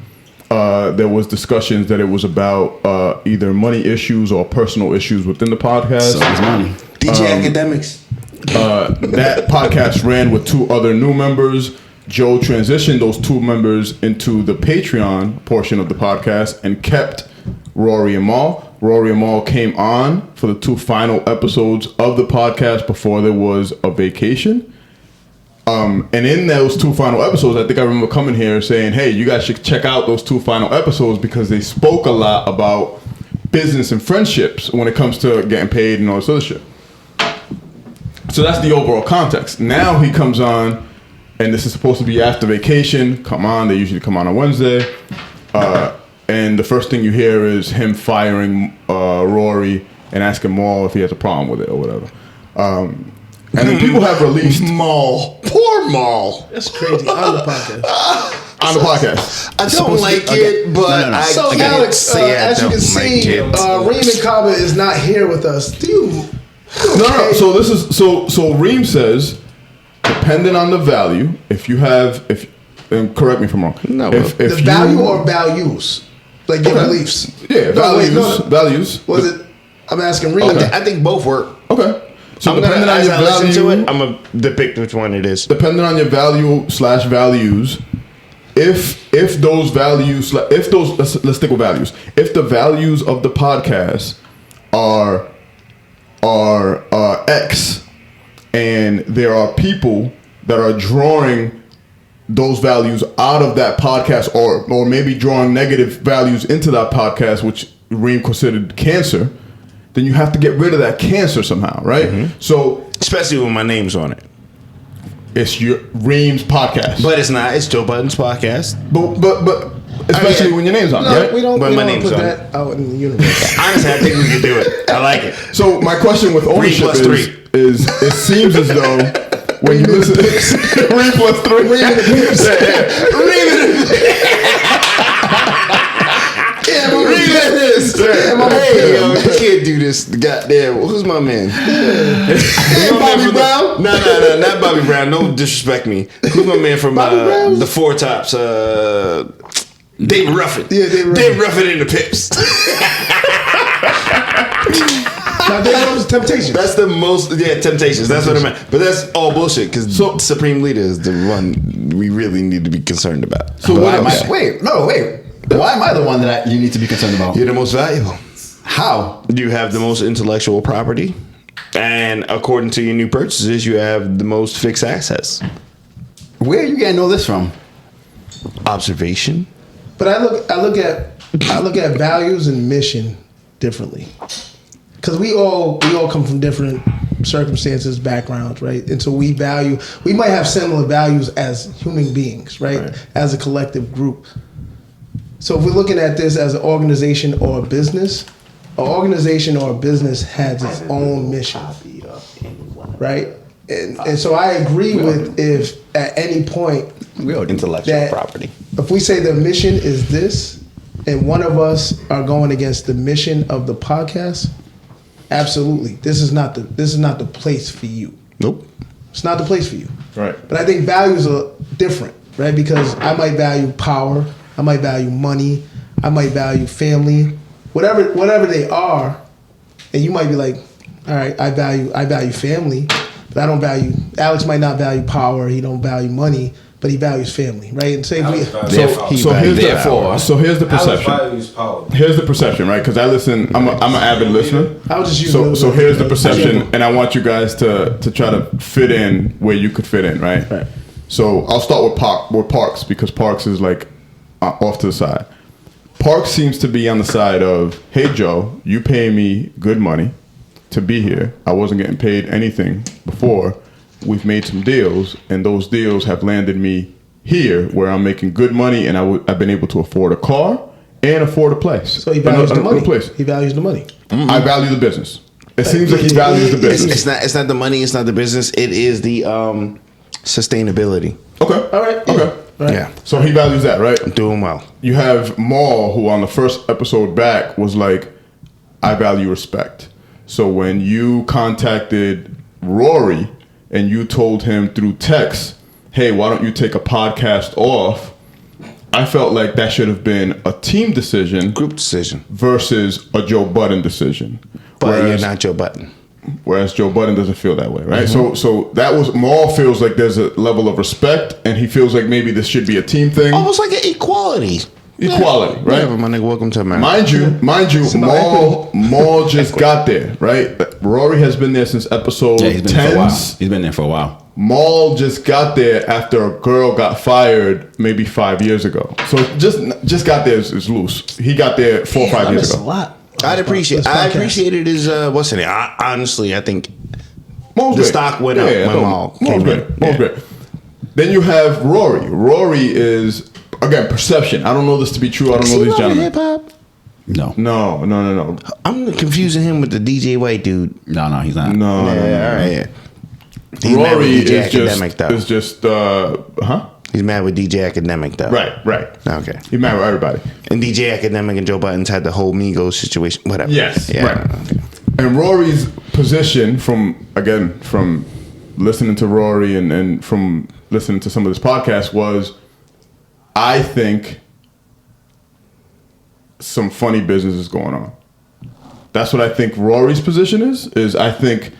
There was discussions that it was about either money issues or personal issues within the podcast. So it's money. DJ Academics. That podcast ran with 2 other new members. Joe transitioned those 2 members into the Patreon portion of the podcast and kept Rory and Mal. Rory and Mal came on for the 2 final episodes of the podcast before there was a vacation. And in those 2 final episodes, I think I remember coming here saying, hey, you guys should check out those 2 final episodes because they spoke a lot about business and friendships when it comes to getting paid and all this other shit. So that's the overall context. Now he comes on, and this is supposed to be after vacation. Come on, they usually come on Wednesday. And the first thing you hear is him firing Rory and asking Maul if he has a problem with it or whatever. And then people have released Maul. Poor Maul. That's crazy. On the podcast. on the podcast. I don't like it, but No. So, I can't Alex, say I as you don't can like see, it. Reem and Kaba is not here with us. Do you? No. So this is so Reem says, depending on the value, and correct me if I'm wrong. No, if The value or values? Like your beliefs? Yeah, values. Was it? I'm asking Reem. I think both work. Okay. So I'm gonna, depending on as your I listen to value, it, I'm gonna depict which one it is. depending on your value/values, if those values, let's stick with values. If the values of the podcast are X, and there are people that are drawing those values out of that podcast, or maybe drawing negative values into that podcast, which Reem considered cancer, then you have to get rid of that cancer somehow, right? So Especially when my name's on it. it's your Reem's podcast, But it's not. It's Joe Budden's podcast. but especially when your name's on it, No, right? we don't. But We my don't name's put on that out in the universe. Honestly, I think we could do it. I like it. So my question with ownership plus 3. is it seems as though when you listen, Reem plus 3, Reem in the pips. Hey, yo, you can't do this. Goddamn, who's my man? Bobby Brown? No, not Bobby Brown. Don't disrespect me. Who's my man from the Four Tops? David Ruffin. Yeah, David Ruffin. David Ruffin in the Pips. Now, that was Temptations. That's the most, Temptations. That's what I meant. But that's all bullshit because Supreme Leader is the one we really need to be concerned about. So Why what am else? wait. Why am I the one that you need to be concerned about? You're the most valuable. How? You have the most intellectual property, and according to your new purchases, you have the most fixed assets. Where are you getting all this from? Observation. But I look at values and mission differently, because we all come from different circumstances, backgrounds, right? And so we might have similar values as human beings, right? As a collective group. So if we're looking at this as an organization or a business, an organization or a business has its own mission, right? And so I agree with if at any point Intellectual that property. if we say the mission is this, and one of us are going against the mission of the podcast, absolutely, this is not the place for you. Nope. It's not the place for you. Right. But I think values are different. right? Because I might value power, I might value money, I might value family, whatever they are, and you might be like, all right, I value family, but I don't value. Alex might not value power, he don't value money, but he values family, right? And say here's the perception. Here's the perception, right? Because I listen. I'm an avid listener. I was just so using here's the perception, and I want you guys to try to fit in where you could fit in, right? Right. So I'll start with Parks, because Parks is like off to the side. Parks seems to be on the side of, hey Joe, you pay me good money to be here. I wasn't getting paid anything before. We've made some deals, and those deals have landed me here where I'm making good money, and I've been able to afford a car and afford a place. So he values the money. Place. He values the money. Mm-hmm. I value the business. It seems like he values the business. It's not the money. It's not the business. It is the sustainability. Okay. All right. Okay. Right. Yeah. So he values that, right? Doing well. You have Maul, who on the first episode back was like, I value respect. So when you contacted Rory and you told him through text, hey, why don't you take a podcast off? I felt like that should have been a team decision. Group decision. Versus a Joe Budden decision. But you're not Joe Budden. Whereas Joe Budden doesn't feel that way, right? Mm-hmm. So that was, Maul feels like there's a level of respect, and he feels like maybe this should be a team thing. Almost like an equality. Equality, right? Whatever, my nigga, welcome to America. Mind you, Maul just got there, right? Rory has been there since episode 10. He's been there for a while. Maul just got there after a girl got fired maybe 5 years ago. So just got there is loose. He got there 4 or 5 years ago. A lot. I appreciated his what's it? Honestly, I think Maul's the great. stock went up when Maul came in. Maul's great. Then you have Rory. Rory is, again, perception. I don't know this to be true. I don't know these gentlemen. Hip hop? No. I'm confusing him with the DJ White dude. No, he's not. No. All right. He's Rory is just He's mad with DJ Academic though. Right. Okay. He's mad with everybody. And DJ Academic and Joe Budden's had the whole Migos situation. Whatever. Yes. Yeah. Right. Okay. And Rory's position from listening to Rory and from listening to some of this podcast was, I think some funny business is going on. That's what I think Rory's position is I think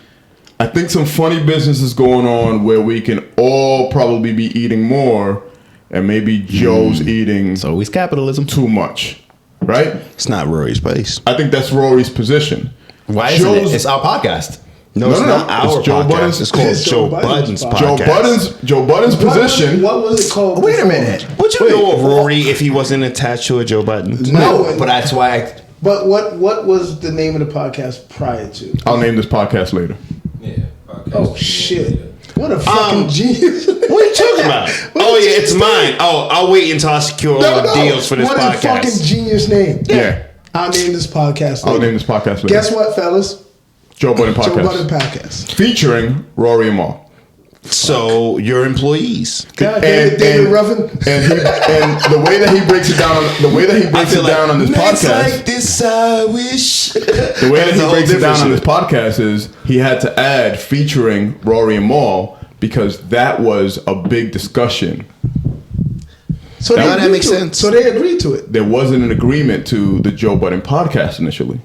some funny business is going on where we can all probably be eating more, and maybe Joe's eating It's always capitalism. too much, right? It's not Rory's place. I think that's Rory's position. Why isn't it? It's our podcast. No, it's not our It's Joe podcast. Budden's. It's called Joe Budden's podcast. Joe Budden's position. What was it called? Wait a before? minute. Would you know of Rory if he wasn't attached to a Joe Budden? No, but that's why. But what was the name of the podcast prior to? I'll name this podcast later. Yeah. Podcast. Oh shit! What a fucking genius! What are you talking about? It's mine. Oh, I'll wait until I secure all the deals for this what podcast. What a fucking genius name! Yeah. I'll name this podcast. I'll name this podcast later. Guess what, fellas? Joe Budden podcast. Joe Budden podcast. Featuring Rory and Maul. So your employees. God damn it, David Ruffin. And the way that he breaks it down on this podcast. Like this, I wish. The way that he breaks it down on this podcast is he had to add featuring Rory and Maul because that was a big discussion. So that makes sense. So they agreed to it. There wasn't an agreement to the Joe Budden podcast initially.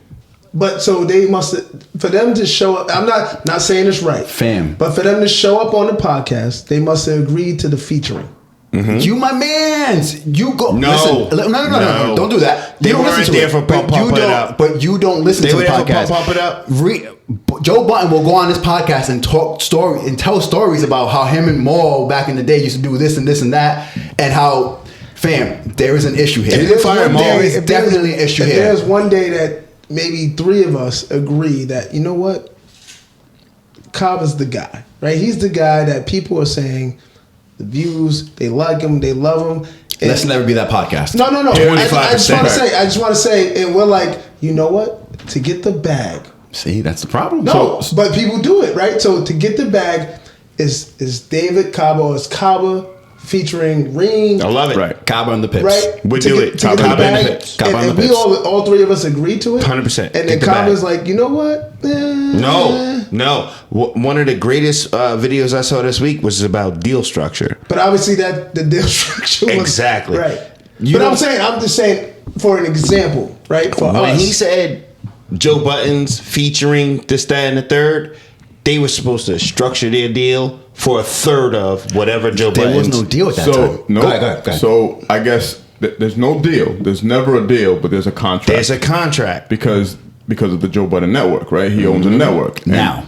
But so they must, for them to show up, I'm not saying it's right. Fam. But for them to show up on the podcast, they must have agreed to the featuring. Mm-hmm. You my mans. You go. No. Listen, no. Don't do that. They You don't weren't listen to there it. for Pump It Up. But you don't listen They to were the there for podcast. Pump It Up. Joe Budden will go on this podcast and tell stories about how him and Maul back in the day used to do this and this and that, and how, fam, there is an issue here. There is definitely an issue here. There's one day that maybe three of us agree that, you know what, Cobb is the guy, right? He's the guy that people are saying the views, they like him, they love him. And let's never be that podcast. No. 25%. I just want to say, and we're like, you know what? To get the bag. See, that's the problem. No, but people do it, right? So to get the bag is David Cabo, is Cabo featuring Reem. I love it. Right. Kaba and the Pips. Right, We do it. Kaba Kaba and the bag. Pips. Kaba and And the we Pips. all three of us agreed to it. 100%. And then Get the Kaba's bag. like, you know what? No. One of the greatest videos I saw this week was about deal structure. But obviously that the deal structure was Exactly. right. You but know- I'm just saying for an example, right? For When us, he said Joe Budden's featuring this, that, and the third, they were supposed to structure their deal for a third of whatever Joe There was Budden's. no deal at that So time. no. Go ahead. So I guess there's no deal. There's never a deal, but there's a contract. There's a contract. because of the Joe Budden network, right? He owns a network. And- Now,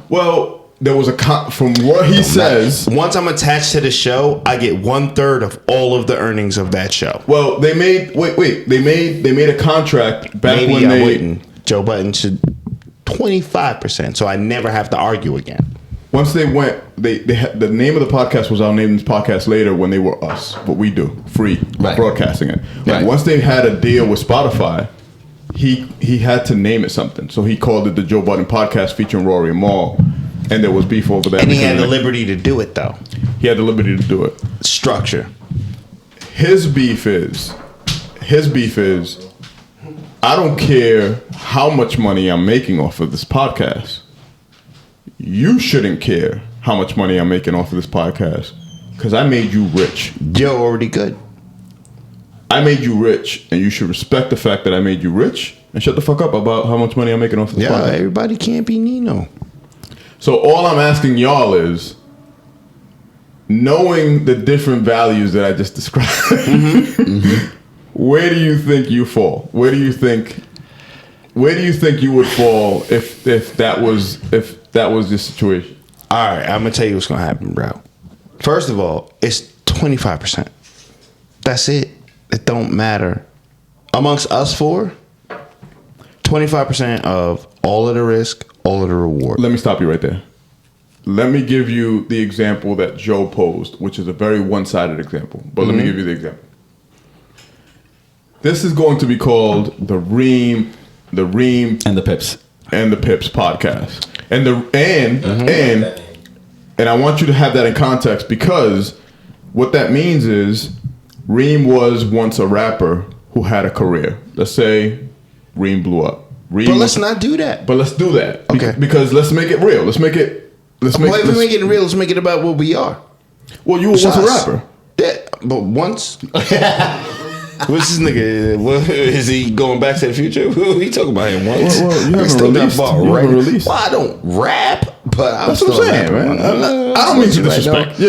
well, there was from what he says. Once I'm attached to the show, I get 1/3 of all of the earnings of that show. Well, they made they made a contract back Maybe when I they wouldn't. Joe Budden should 25%, so I never have to argue again. once they went they had, the name of the podcast was I'll name this podcast later when they were us, what we do, free Right. broadcasting it. Right. Once they had a deal with Spotify, he had to name it something, so he called it the Joe Budden Podcast featuring Rory and Mal, and there was beef over that. And he because had of the that. liberty to do it, though. He had the liberty to do it. Structure. His beef is I don't care how much money I'm making off of this podcast. You shouldn't care how much money I'm making off of this podcast because I made you rich. Joe already good. I made you rich, and you should respect the fact that I made you rich and shut the fuck up about how much money I'm making off of this Yeah, podcast. everybody can't be Nino. So all I'm asking y'all is, knowing the different values that I just described, where do you think you fall? Where do you think you would fall if that was the situation? All right, I'm gonna tell you what's gonna happen, bro. First of all, it's 25%. That's it. It don't matter. Amongst us four, 25% of all of the risk, all of the reward. Let me stop you right there. Let me give you the example that Joe posed, which is a very one-sided example. But let me give you the example. This is going to be called the Reem and the Pips. and the Pips podcast. And I want you to have that in context, because what that means is Reem was once a rapper who had a career. Let's say Reem blew up. But let's not do that. But let's do that. Okay. Because let's make it real. Let's make it Well, if we make it real, let's make it about what we are. Well, you were once a rapper. Yeah, but once. What's this nigga? What, is he going back to the future? We talking about him once. Well, you We haven't still got released. ball, You right? haven't released. Well, I don't rap, but I'm That's still what I'm saying, rapping. man. I don't mean to disrespect.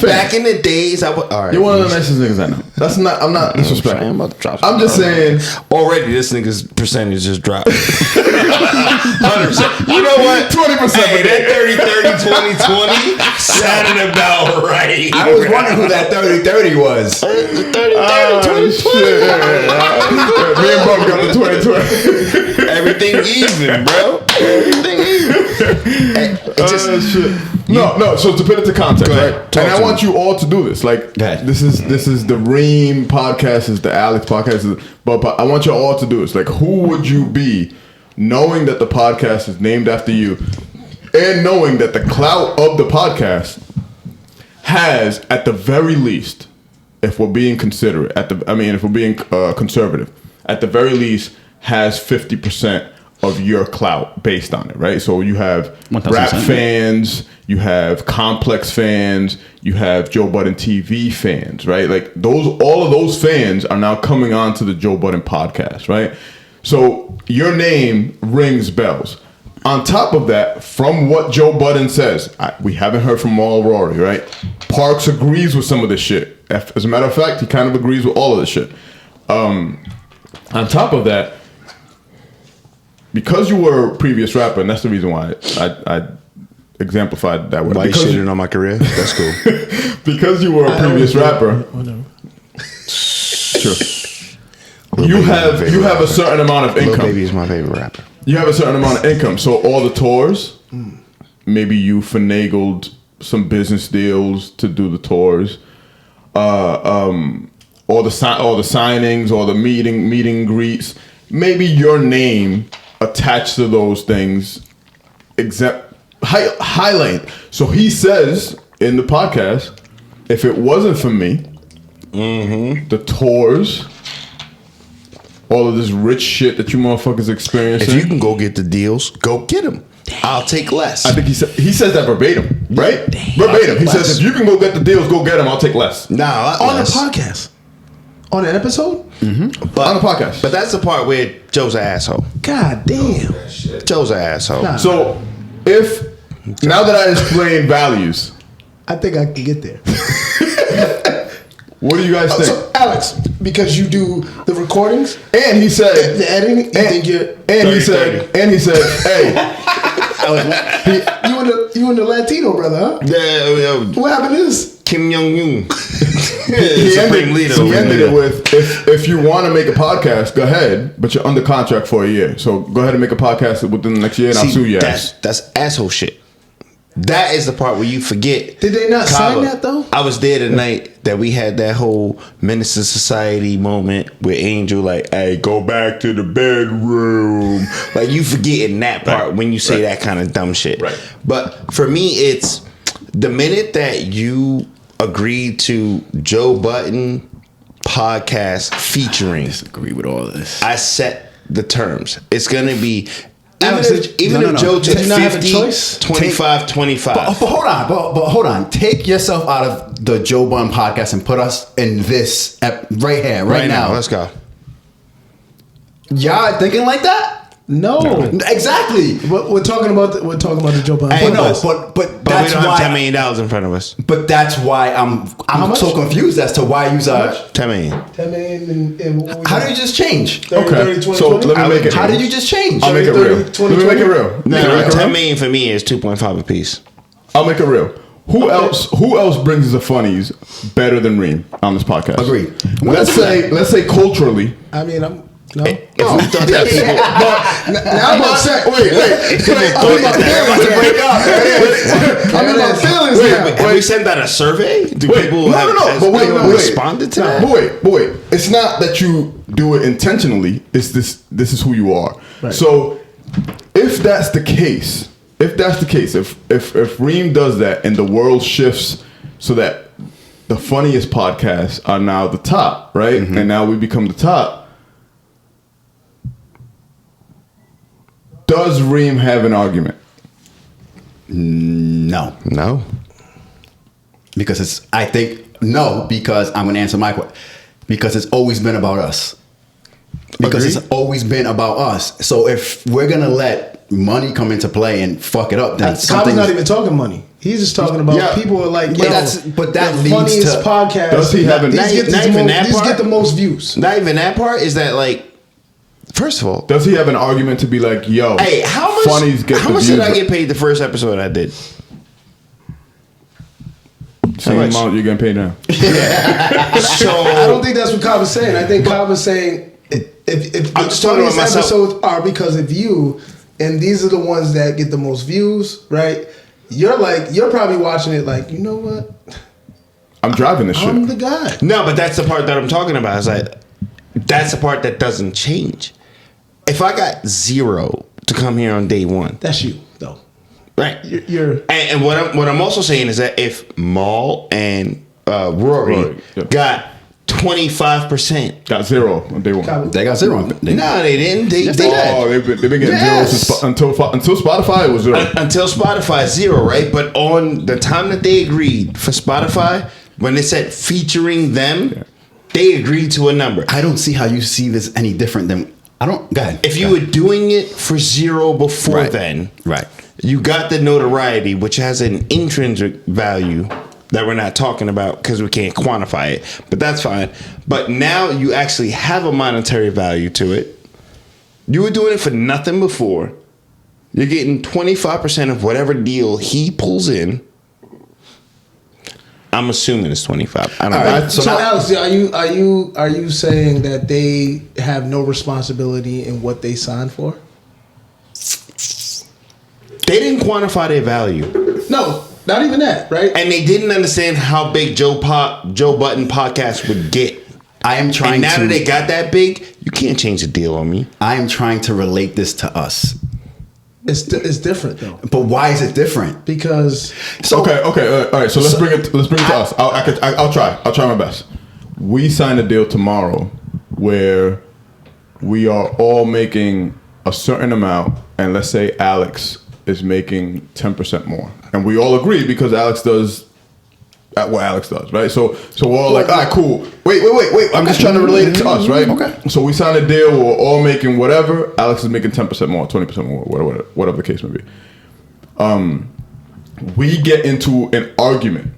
Back in the days, I would. All right, You're one of the nicest niggas I know. That's not. I'm not disrespecting. I'm about to drop I'm just saying. Already, this nigga's percentage just dropped. 100%. You know what? 20%. Hey, that 30, 20, 20 sounded about right. I was wondering who that 30-30 was. 30, 20, 20. Me and Bob got the 2020. Everything even, bro. Everything even. Shit. No. So to put it to context, Go ahead. right? Talk And I to want you all to do this. Like, Go ahead. this is the Reem podcast, this is the Alex podcast, but I want you all to do this. Like, who would you be, knowing that the podcast is named after you, and knowing that the clout of the podcast has, at the very least, if we're being considerate, if we're being conservative, at the very least, has 50% of your clout based on it, right? So you have 1000%. rap fans, you have Complex fans, you have Joe Budden TV fans, right? Like all of those fans are now coming on to the Joe Budden podcast, right? So your name rings bells. On top of that, from what Joe Budden says, we haven't heard from Mal Rory, right? Parks agrees with some of this shit. As a matter of fact, he kind of agrees with all of this shit. On top of that, because you were a previous rapper, and that's the reason why I exemplified that way. Why you Because shitting on my career? That's cool. because you were a previous rapper. Sure. You have a certain amount of Lil income. Baby is my favorite rapper. You have a certain amount of income. So all the tours, maybe you finagled some business deals to do the tours. All the signings, all the meet and greets. Maybe your name attached to those things, highlight. So he says in the podcast, if it wasn't for me, the tours, all of this rich shit that you motherfuckers experiencing. If you can go get the deals, go get them. I'll take less. I think he says that verbatim, right? Verbatim. He says, if you can go get the deals, go get them. I'll take less. Nah, On the podcast. On an episode? But, on the podcast. But that's the part where Joe's an asshole. God damn. Joe's an asshole. Nah. So, now that I explain values, I think I can get there. what do you guys think? So, Alex, because you do the recordings And he said, the editing, you think you're... and he said, hey, You and the Latino brother, huh? What happened to this? Kim Jong-un. he ended it with, if you want to make a podcast, go ahead, but you're under contract for a year. So go ahead and make a podcast within the next year, and I'll sue your ass. That's asshole shit. That is the part where you forget. Did they not sign that though? I was there the night that we had that whole Menace to Society moment with Angel, like, hey, go back to the bedroom. Like, you forgetting that part when you say that kind of dumb shit. Right. But for me, it's the minute that you agreed to Joe Budden podcast featuring. I disagree with all of this. I set the terms. It's going to be... Alex, Even if Joe took Did you not have a 50, choice? 25, 25. But hold on. Take yourself out of the Joe Budden podcast and put us in this right here, right now. Let's go. Y'all thinking like that? No. Exactly. We're talking about the Joe Budden. Hey, podcast. But But that's we don't have $10 why. million in front of us. But that's why I'm much? so confused as to why you are. $10 million. 10 million and what we How got? did you just change? 30, Okay, 30, 20, so 20? let me make it. How did you just change? I'll make it 30, real. 20, Let me make it real. No, Make it real. 10 million for me is 2.5 a piece. I'll make it real. Who else brings the funnies better than Reem on this podcast? Agreed. Let's say culturally. I mean, I'm... No. If we thought that people... Now I'm upset. Wait. I'm in my feelings now. Have we sent out a survey? Do people responded to that? But wait. It's not that you do it intentionally. It's this is who you are. Right. So if that's the case, if Reem does that and the world shifts so that the funniest podcasts are now the top, right? And now we become the top. Does Reem have an argument? No. No. Because I'm going to answer my question. Because it's always been about us. Because it's always been about us. So if we're going to let money come into play and fuck it up, then Colin's not even talking money. He's just talking about people are like, but that the leads funniest to... podcast. Does he have an- These not even that part? get the most views. Not even that part. Is that like... First of all... Does he have an argument to be like, yo, Hey, how much did I get paid the first episode I did? Same How much? amount you're getting paid now. So I don't think that's what Cobb was saying. I think Cobb was saying if I'm the just talking about funniest myself. episodes are because of you, and these are the ones that get the most views, right? You're probably watching it like, you know what? I'm driving this I'm the shit. guy. No, but that's the part that I'm talking about. Is like that's the part that doesn't change. If I got 0 to come here on day one, That's you, though. right? You're And what I'm also saying is that if Maul and Rory Yep. got 25%, Got 0 on day one. Cobb. They got 0. no, they didn't. They Yes, they did. Oh, they've been getting Yes. 0 until Spotify it was 0. Until Spotify 0, right? But on the time that they agreed for Spotify, when they said featuring them, they agreed to a number. I don't see how you see this any different than... Go ahead. If you were doing it for 0 before Right. then, Right. you got the notoriety, which has an intrinsic value that we're not talking about because we can't quantify it, but that's fine. But now you actually have a monetary value to it. You were doing it for nothing before. You're getting 25% of whatever deal he pulls in. I'm assuming it's 25. I don't know. right, So, So now- Alex, are you saying that they have no responsibility in what they signed for? They didn't quantify their value. No, not even that, right? And they didn't understand how big Joe Budden podcast would get. I am trying And now to... that they got that big, you can't change the deal on me. I am trying to relate this to us. It's different though. But why is it different? Because Okay, all right. So let's bring it to us. I'll try my best. We signed a deal tomorrow where we are all making a certain amount, and let's say Alex is making 10% more, and we all agree because Alex does what Alex does, right? So we're all like, all right, cool. Wait. I'm just trying to relate it to us, right? Okay. So we signed a deal. We're all making whatever. Alex is making 10% more, 20% more, whatever the case may be. We get into an argument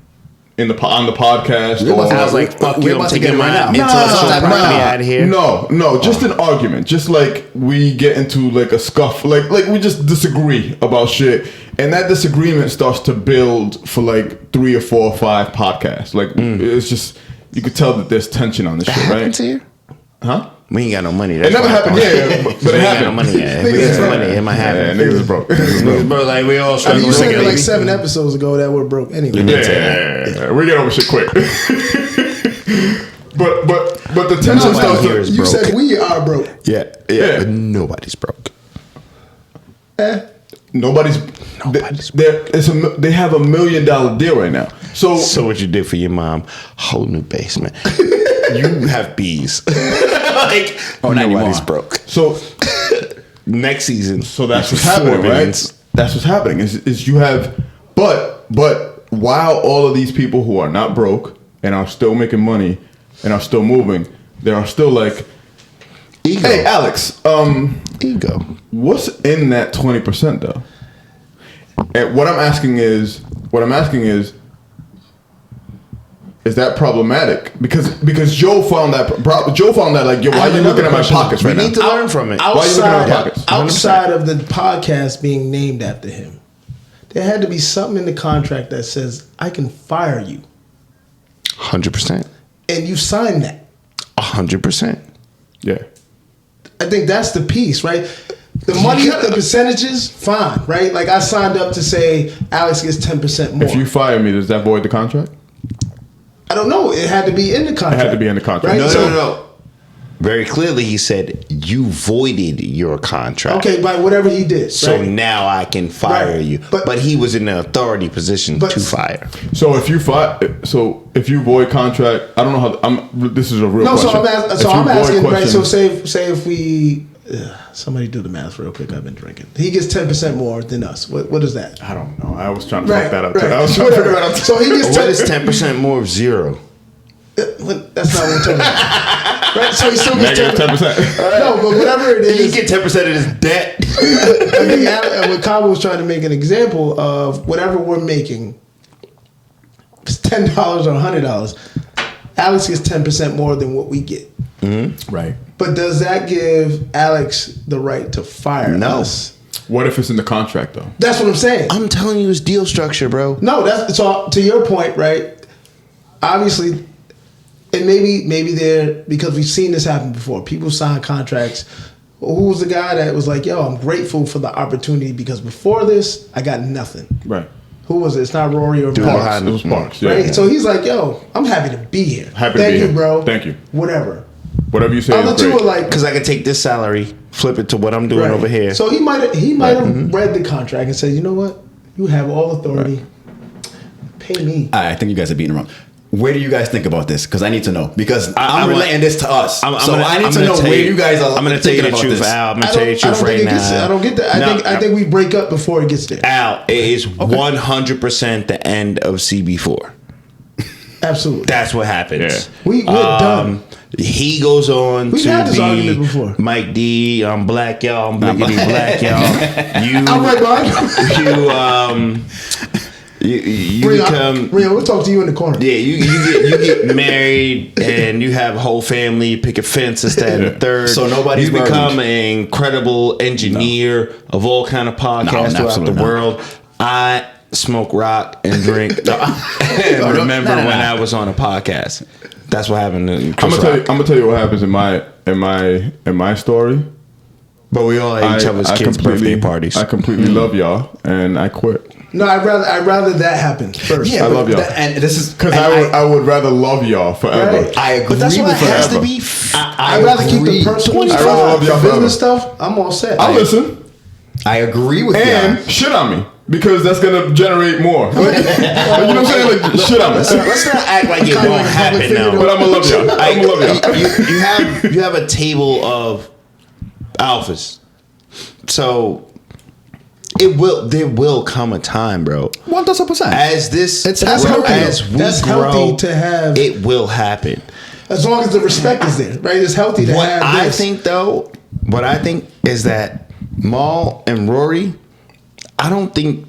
on the podcast. I was like, fuck you, I'm taking my intellectual property out of here. No, just an argument. Just like we get into like a scuff, like we just disagree about shit. And that disagreement starts to build for like 3 or 4 or 5 podcasts. Like it's just, you could tell that there's tension on this shit, right? Happened to you? Huh? We ain't got no money. It never happened, yeah, but it we ain't happened. got no money yet. If we got some money, it might happen. Yeah, niggas is broke. Niggas broke, like we all I struggling. mean, you said it like 7 episodes ago that we're broke anyway. Yeah, we get over shit quick. but the tension starts here to... is You broke. said we are broke. Yeah. Yeah. Nobody's broke. Nobody's they have $1 million deal right now. So what you did for your mom? Whole new basement. You have bees. Like not nobody's anymore. broke. so Next season. So that's what's 4 happening, millions. right? That's what's happening. Is you have, but while all of these people who are not broke and are still making money and are still moving, there are still like, Ego. hey Alex, Ego. what's in that 20% though? And what I'm asking is that problematic? Because Joe found that like, yo, why are you looking at my pockets right now? We need to learn from it. Why are you looking at my pockets? Outside of the podcast being named after him, there had to be something in the contract that says I can fire you, 100%. and you signed that. 100%. Yeah. I think that's the piece, right? The money, the percentages, fine, right? Like I signed up to say Alex gets 10% more. If you fire me, does that void the contract? I don't know. It had to be in the contract. It had to be in the contract. Right? No. Very clearly, he said you voided your contract. Okay, by whatever he did. So right? now I can fire Right. you. But- But he was in an authority position to fire. So if you void contract, I don't know how. This is a real No, question. so I'm asking, right? So question- say if we, somebody do the math real quick. I've been drinking. He gets 10% more than us. What is that? I don't know. I was trying to Right, fuck that up. right. Too. I was trying to figure that out. So he gets What is 10% more of 0? That's not what we're talking about. Right? So he still gets Negative 10%. 10%. No, but whatever it He is. can get 10% of his debt. I think what Kyle was trying to make an example of whatever we're making, if it's $10 or $100, Alex gets 10% more than what we get. Right. But does that give Alex the right to fire us? What if it's in the contract though? That's what I'm saying. I'm telling you, it's deal structure, bro. No, that's so. To your point, right? Obviously, and maybe they're, because we've seen this happen before. People sign contracts. Who was the guy that was like, "Yo, I'm grateful for the opportunity because before this, I got nothing." Right. Who was it? It's not Rory or Dude, Parks. It was Parks. Yeah. Right? So he's like, "Yo, I'm happy to be here. Happy to Thank be you, here. bro. Thank you. Whatever." Whatever you say Other is two great. are like, Because I can take this salary, flip it to what I'm doing right. over here. So he might have read the contract and said, "You know what? You have all authority. Pay me." I think you guys are beating around. Where do you guys think about this? Because I need to know. Because I I'm want- relating this to us. I'm So gonna- I need I'm to gonna know tell where you- you guys are I'm going to tell you thinking the about truth, this. Al. I'm going to tell you the truth right think it gets, now. I don't get that. I think we break up before it gets there. Al, it is 100% the end of CB4. Absolutely. That's what happens. Yeah. We're done. He goes on We've to had this be argument before. Mike D. I'm black, y'all. I'm blickety black, y'all. You, I'm right behind you. you Rhea, become. Rhea, we'll talk to you in the corner. Yeah, you get married and you have a whole family. You pick a fence, this, that, and the third. So nobody's You become worried. an incredible engineer of all kind of podcasts throughout absolutely the not. world. I smoke rock and drink. and remember when I was on a podcast. That's what happened to Chris Rock. I'm gonna tell you what happens in my story. But we all at each other's kids' birthday parties. I completely love y'all, and I quit No, I'd rather that happen first. Yeah, I but love y'all. And this is because and I would rather love y'all forever. Right. I agree But that's why with it has forever. to be. I'd rather keep the personal I'd stuff, rather love y'all the business forever. stuff. I'm all set. I'll listen. I agree with and you. shit on me because that's gonna generate more. Like, you know what I'm saying? Like shit on me. Let's not act like it Kinda won't like a happen public now. figure, But I'm gonna love y'all. I'm gonna love y'all. You have a table of alphas, so there will come a time, bro. 1,000%. As this, That's healthy. as we That's grow, healthy to have. it will happen. As long as the respect is there, right? It's healthy to What have I this. think is that Maul and Rory, I don't think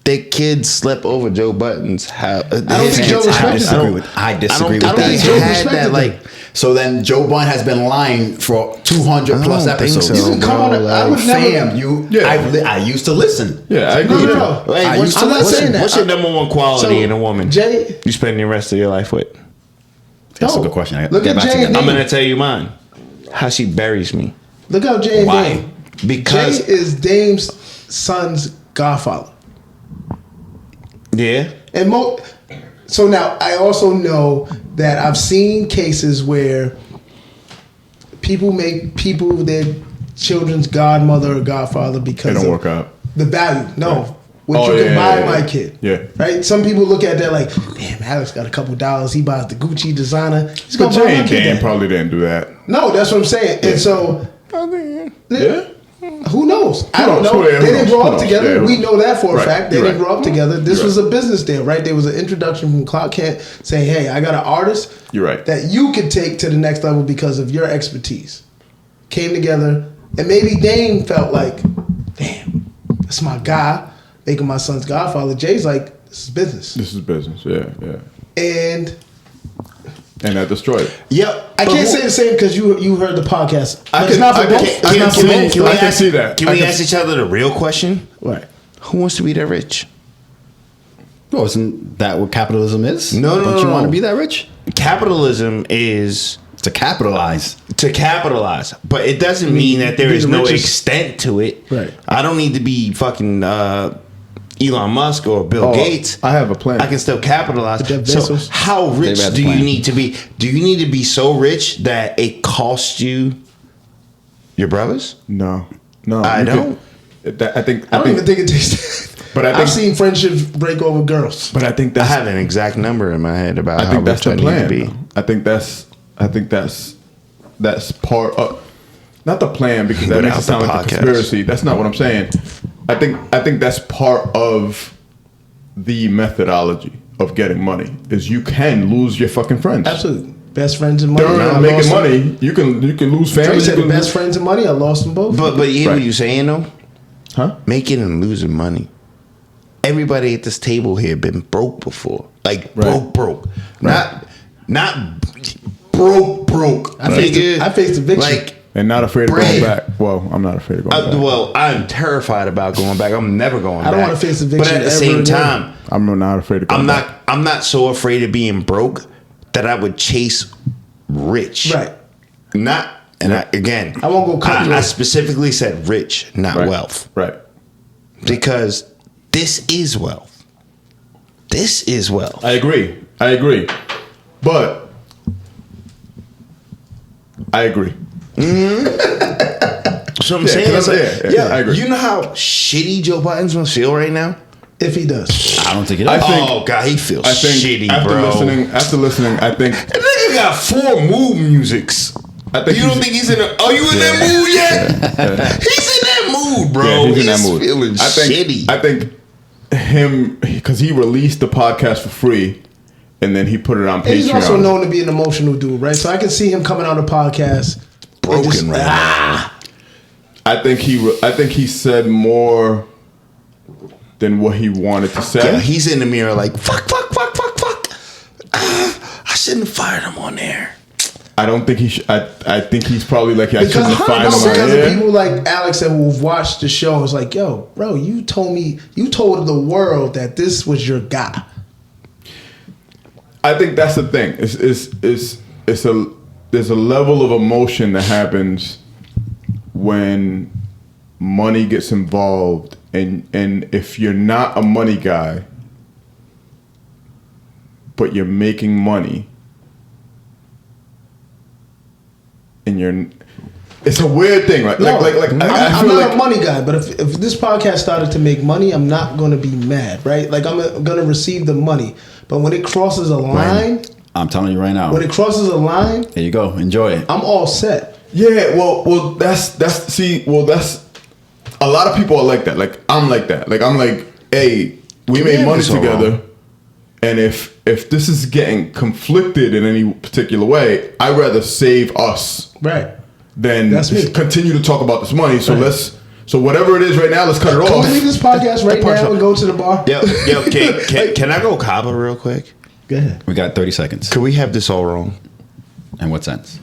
their kids slept over Joe Budden's house. I don't think Joe respected I disagree with I don't that. think Joe Joe had respected that them. like. So then Joe Budden has been lying for 200 plus I don't think episodes. so, You can come bro, on. I would Fam, never. I used to listen. Yeah, I agree with you. No. Hey, I used to I'm not listen. saying that. What's your number one quality in a woman? Jay, You spend the rest of your life with? That's a No. good question. I Look get at back to Jay you. and I'm gonna tell you mine. How she buries me. look how Jay and Why? Dame. Because Jay is Dame's son's godfather. yeah, And so now I also know that I've seen cases where people make people their children's godmother or godfather because It don't of work out. the value. No. What Oh, you can yeah, buy yeah, my yeah. kid. Yeah. Right? Some people look at that like, damn, Alex got a couple dollars. He buys the Gucci designer. He's But gonna buy Jay my and kid Dan that. probably didn't do that. No, that's what I'm saying. And so Yeah. who knows? I don't knows? know. Who- yeah, who They didn't knows? grow Who up knows? together. Yeah, who We knows? know that for a Right. fact. They You're didn't right. grow up together. This You're was right. a business deal, right? There was an introduction from Clark Kent saying, hey, I got an artist You're right. that you could take to the next level because of your expertise. Came together, and maybe Dame felt like, damn, that's my guy, making my son's godfather. Jay's like, this is business. This is business. Yeah. And And that destroyed it. yep. I can't say the same because you heard the podcast. I But can- it's not for I both. can- It's I not can for see- both. I can see that. Can I we can ask each other the real question? Right. Who wants to be that rich? Well, isn't that what capitalism is? No, Don't you no. want to be that rich? Capitalism is To capitalize. to capitalize, but it doesn't mean that there be is the no richest. extent to it. Right. I don't need to be fucking Elon Musk or Bill Gates. I have a plan. I can still capitalize. Jeff So Bezos. how rich They've had do the you plan. need to be? Do you need to be so rich that it costs you your brothers? No. I you don't. I think. I don't even think it takes. But I I've think- seen friendships break over girls. But I think I that's. have an exact number in my head about I how think that's rich the I need to plan. be. though. I think that's part of. Not the plan because that makes Without it sound the like a podcast. conspiracy. That's not what I'm saying. I think that's part of the methodology of getting money. Is you can lose your fucking friends. Absolutely. Best friends and money. I During lost making them. money, you can lose Trey family. said you the can best friends and money. I lost them both. But you hear what Right. you're saying though? Huh? Making and losing money. Everybody at this table here been broke before. Like Right. broke. Not broke. I faced eviction. Like And not afraid of Bread. going back. Well, I'm not afraid of going back. well, I'm terrified about going back. I'm never going back. I don't wanna face But eviction at the ever same again. time, I'm not afraid of going back. I'm not so afraid of being broke that I would chase rich. Right. Not and again, I won't go cut you I off. specifically said rich, not Right. wealth. Right. Because this is wealth. This is wealth. I agree. But I agree. So I'm Yeah, saying, 'cause is like, yeah, I agree. You know how shitty Joe Biden's must feel right now? if he does. I don't think it I is. think- Oh God, he feels I think shitty, after bro. listening, I think That nigga got 4 mood musics. I think You don't think he's in a? Are you in that mood yet? He's in that mood, bro. yeah, he's in that mood. Feeling I think shitty. I think him because he released the podcast for free, and then he put it on And he's Patreon. also known to be an emotional dude, right? So I can see him coming on the podcast and Broken just- right now. I think he said more than what he wanted to say. Yeah, he's in the mirror like fuck. I shouldn't have fired him on there. I don't think he should. I think he's probably like, I Because, shouldn't have fired him because on of air. people like Alex that who've watched the show, it's like, yo, bro, you told the world that this was your guy. I think that's the thing. There's a level of emotion that happens when money gets involved, and if you're not a money guy, but you're making money, and it's a weird thing, right? No, Like I'm I feel not like a money guy, but if this podcast started to make money, I'm not going to be mad, right? Like I'm going to receive the money, but when it crosses a line, I'm telling you right now. when it crosses a line, There you go. Enjoy it. I'm all set. yeah, well, that's a lot of people are like that. Like I'm like that. Like I'm like, hey, we made have money this all together, wrong. and if this is getting conflicted in any particular way, I'd rather save us Right. than That's me. continue to talk about this money. So so whatever it is right now, let's cut it Can off. we leave this podcast right now and go to the bar? Yo, can I go Kaba real quick? Go ahead. We got 30 seconds. Could we have this all wrong? In what sense?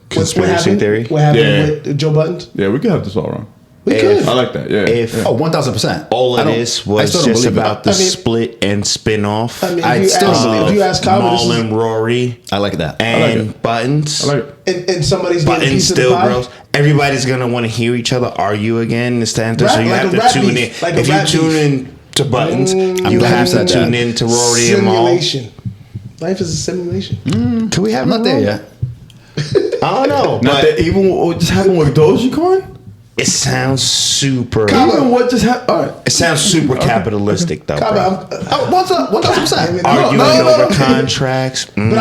Conspiracy theory? What happened Yeah. with Joe Budden? Yeah, we could have this all wrong. We If- could. I like that. Yeah. If Oh, 1,000%. all I of don't- this I was still don't just believe it. about the I mean- split and spin off, I mean, I still don't believe if it. you ask Kaba, this Maul is, and Rory I like that. and it. Buttons. I like it. and somebody's getting a Buttons piece of the still pie. gross. Everybody's gonna want to hear each other argue again. It's the answer. Rap- So you like have a to rap tune in. beef, like a If you rap tune beef. in to Buttons, you glad have you to said tune that. in to Rory and Maul. Simulation. Life is a simulation. Can we have I'm not it there wrong? yet. I don't know, Not but that even what just happened with Dogecoin. it sounds super. Even what just happened. All right. It sounds super capitalistic though. Kaba, Bro. I'm, Oh, 1,000%. Arguing no. over contracts. but We might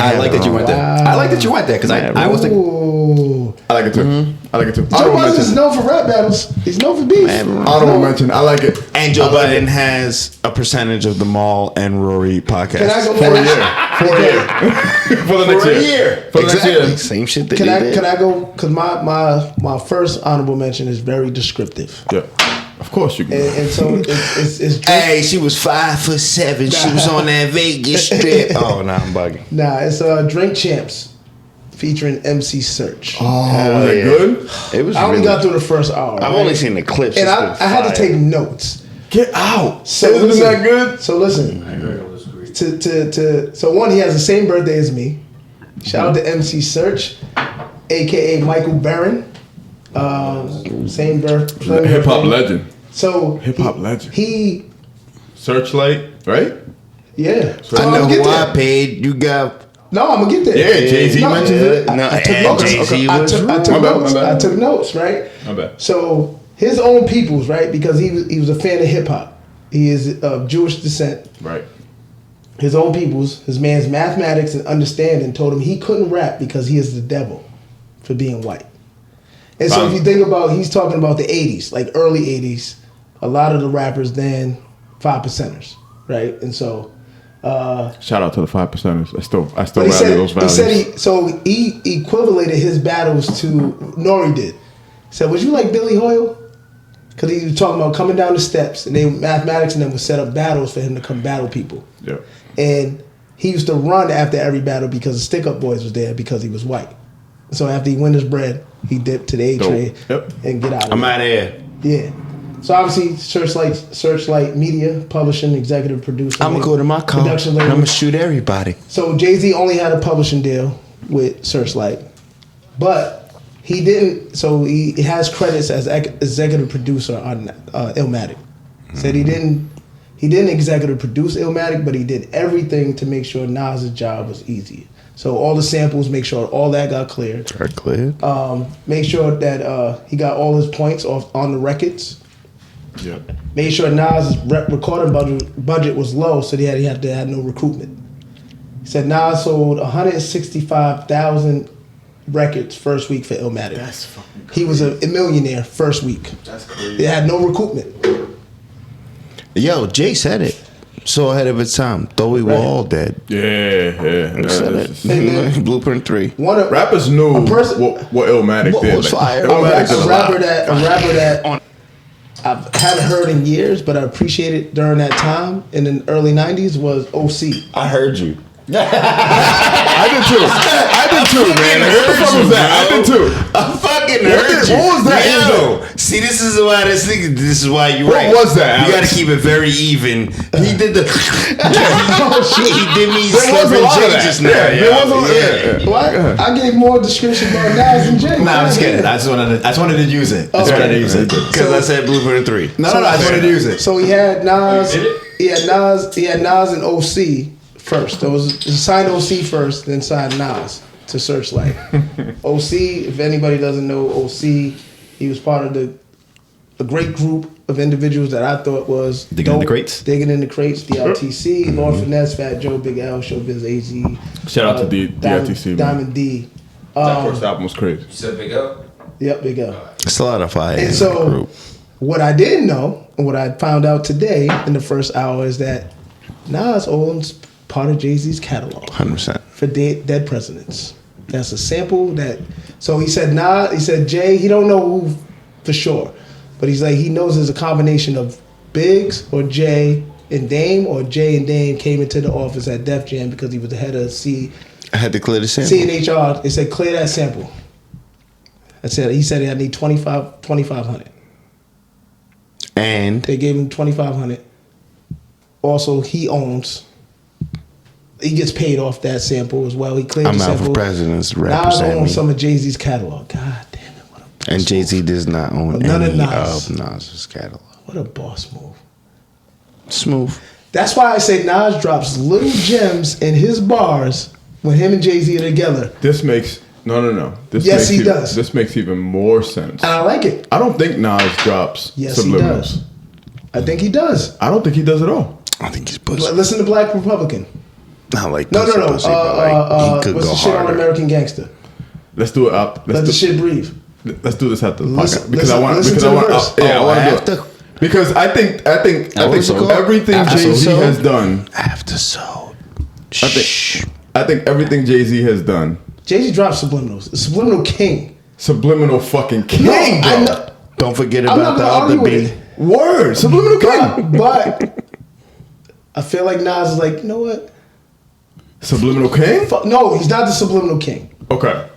I have like it that you wrong. went there. I like that you went there because I was thinking. Ooh. I like it too. I like it too. Joe Honorable Budden is mention. known for rap battles. He's known for beef. Honorable mention. I like it. And Joe Budden has a percentage of the Maul and Rory podcast. Can I go For a first? year. For a year. For the next year. For the next Exactly. year. Same shit that Can he I did. can I go? Because my first honorable mention is very descriptive, Yeah. Of course you can. and so it's Hey, she was 5'7". She was on that Vegas strip. Oh, no, I'm bugging. it's Drink Champs featuring MC Search. Oh, was that good? It was. I only really, got through the first hour. I've right? only seen the clips. and It's I been had to fire. take notes. Get out. So Isn't listen, that good? So listen. So one, he has the same birthday as me. Shout out to MC Search, aka Michael Barron. Same birthday. Hip hop legend. So Hip-hop legend. He Searchlight, right? yeah. So I I'm know gonna who get I there. paid. You got. No, I'm gonna get there. Yeah, Jay-Z No, mentions it. No, I took and notes. Jay-Z I was took My bad, notes. my bad. I took notes, right? My bad. So his own peoples, right? Because he was a fan of hip hop. He is of Jewish descent. Right. His own peoples, his man's mathematics and understanding told him he couldn't rap because he is the devil for being white. And so if you think about, he's talking about the 80s, like early 80s, a lot of the rappers then 5%ers, right? And so Shout out to the 5%ers. I still but value those values. he equivalated his battles to Nori did. He said, would you like Billy Hoyle? Because he was talking about coming down the steps, and mathematics and them would set up battles for him to come battle people. Yeah. And he used to run after every battle because the Stick Up Boys was there because he was white. So after he win his bread, he dipped to the A train Yep. and get out of I'm there. out of here. Yeah. So obviously, Searchlight Media, publishing, executive producer. I'm gonna go to my car. production And label. I'm gonna shoot everybody. So Jay-Z only had a publishing deal with Searchlight, but he didn't. So he has credits as executive producer on Illmatic. Said he didn't executive produce Illmatic, but he did everything to make sure Nas's job was easier. So all the samples, make sure all that got cleared. Make sure that he got all his points off on the records. Yeah. Made sure Nas' recording budget was low, so he had to have no recoupment. He said Nas sold 165,000 records first week for Illmatic. That's fucking He was a millionaire first week. That's crazy. It had no recoupment. Yo, Jay said it. So ahead of its time. Though we were Right. all dead. Yeah. He said That's it. just- Blueprint 3. One of Rappers knew A person- what Illmatic What did. was fire? Illmatic did a a rapper lot. that I haven't heard in years, but I appreciated during that time in the early 90s was OC. I heard you. I did too, man. What the fuck was that? I did too. I fucking heard you. What was that? Yo, see, this is why this is why you What right. was that, You Alex? gotta keep it very even. He did the. he did me There was a slipping lot of Jay that. just now. Yeah, there was a- yeah. Well, I gave more description about Nas and Jay. Nah, I'm just kidding. I just wanted to use it. I just wanted to use it. Because I said Blueprint 3. No, I just wanted to use it. So he had Nas. did it? He had Nas and OC first. He signed OC first, then signed Nas to Searchlight. OC, if anybody doesn't know OC, he was part of a great group of individuals that I thought was Digging in the Crates? Digging in the Crates, DLTC, Lord Finesse, Fat Joe, Big L, Showbiz AZ. Shout out to DLTC, man. Diamond D. That first album was crazy. You said Big L? Yep, Big L. It's a lot of fire. And so, what I didn't know, and what I found out today in the first hour is that Nas owns part of Jay-Z's catalog 100%. for Dead Presidents. That's a sample that. So he said Nas, he said Jay, he don't know who for sure, but he's like he knows there's a combination of Biggs or Jay and Dame, or Jay and Dame came into the office at Def Jam because he was the head of I had to clear the sample. CNHR. They said clear that sample. I said he said I need 2,500. And They gave him 2,500. Also, he gets paid off that sample as well. He cleared I'm the out sample. for presidents Nas represent owns me. some of Jay-Z's catalog. God damn it! What a And Jay-Z does not own None of any Nas. of Nas's catalog. what a boss move. Smooth. That's why I say Nas drops little gems in his bars when him and Jay-Z are together. This makes no. This Yes, makes he even, does. This makes even more sense. And I like it. I don't think Nas drops Yes, he subliminals. does. I think he does. I don't think he does at all. I think he's pussy. Listen to Black Republican. Not like No. pussy, but like, he could What's go the shit on harder. American Gangster? Let's do it up. Let the shit breathe. Let's do this after the Listen- podcast because listen- I want listen because to I the want verse. yeah I want to do After. it because I think what's it called? everything After Jay Z so? has done. After so. I think everything Jay Z has done. Jay-Z drops subliminals. Subliminal king. Subliminal fucking king, No, I bro. know. Don't forget I'm about not the gonna other argue with B. it. Word, subliminal king. But I feel like Nas is like, you know what? Subliminal king. No, he's not the subliminal king. Okay.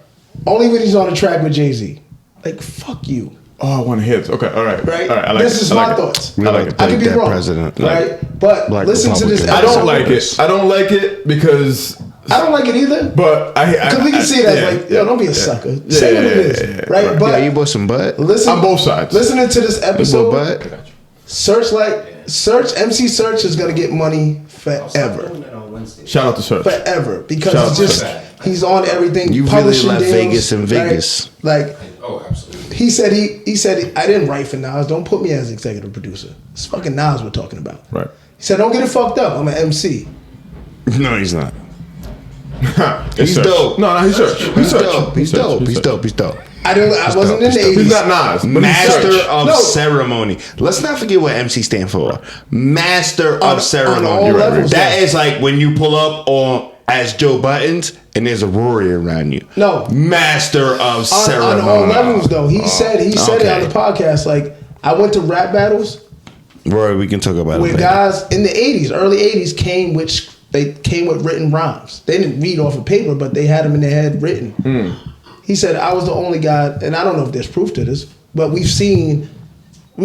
Only when he's on a track with Jay-Z. Like, fuck you. Oh, I want to hit. Okay, all right. Right? All right, I like This it. is I like my it. thoughts. I like it. I could be Dead wrong. president. Right? But Black listen to this Republican. I episode. don't like it. I don't like it because. I don't like it either. But Because we can see it as like, yo, don't be a sucker. Say what it is. Right? But Yeah, you bought some butt. listen. On both sides. Listening to this You bought episode, butt. MC Search is going to get money forever. Shout out to Search. Forever. Because Shout it's out just, to he's on everything. You really publishing left deals, Vegas in right? Vegas. Like, Oh, absolutely. he said, I didn't write for Nas. Don't put me as executive producer. It's fucking Nas we're talking about. Right. He said, don't get it fucked up. I'm an MC. No, he's not. It's He's Search. dope. No, he's Search. He's Search. dope. He's Search. dope. He's Search. dope. He's dope. I wasn't in the 80s. He's not Nas. But Master he's Search. of No. ceremony. Let's not forget what MC stand for. Master On of ceremony. all You're right. levels, That though. is like when you pull up on as Joe Buttons and there's a Rory around you. No. Master of ceremony. On all levels, though. He said it okay. on the podcast. Like, I went to rap battles Rory, we can talk about it where later. guys in the 80s, early 80s, came with written rhymes. They didn't read off of paper, but they had them in their head written. He said, I was the only guy, and I don't know if there's proof to this, but we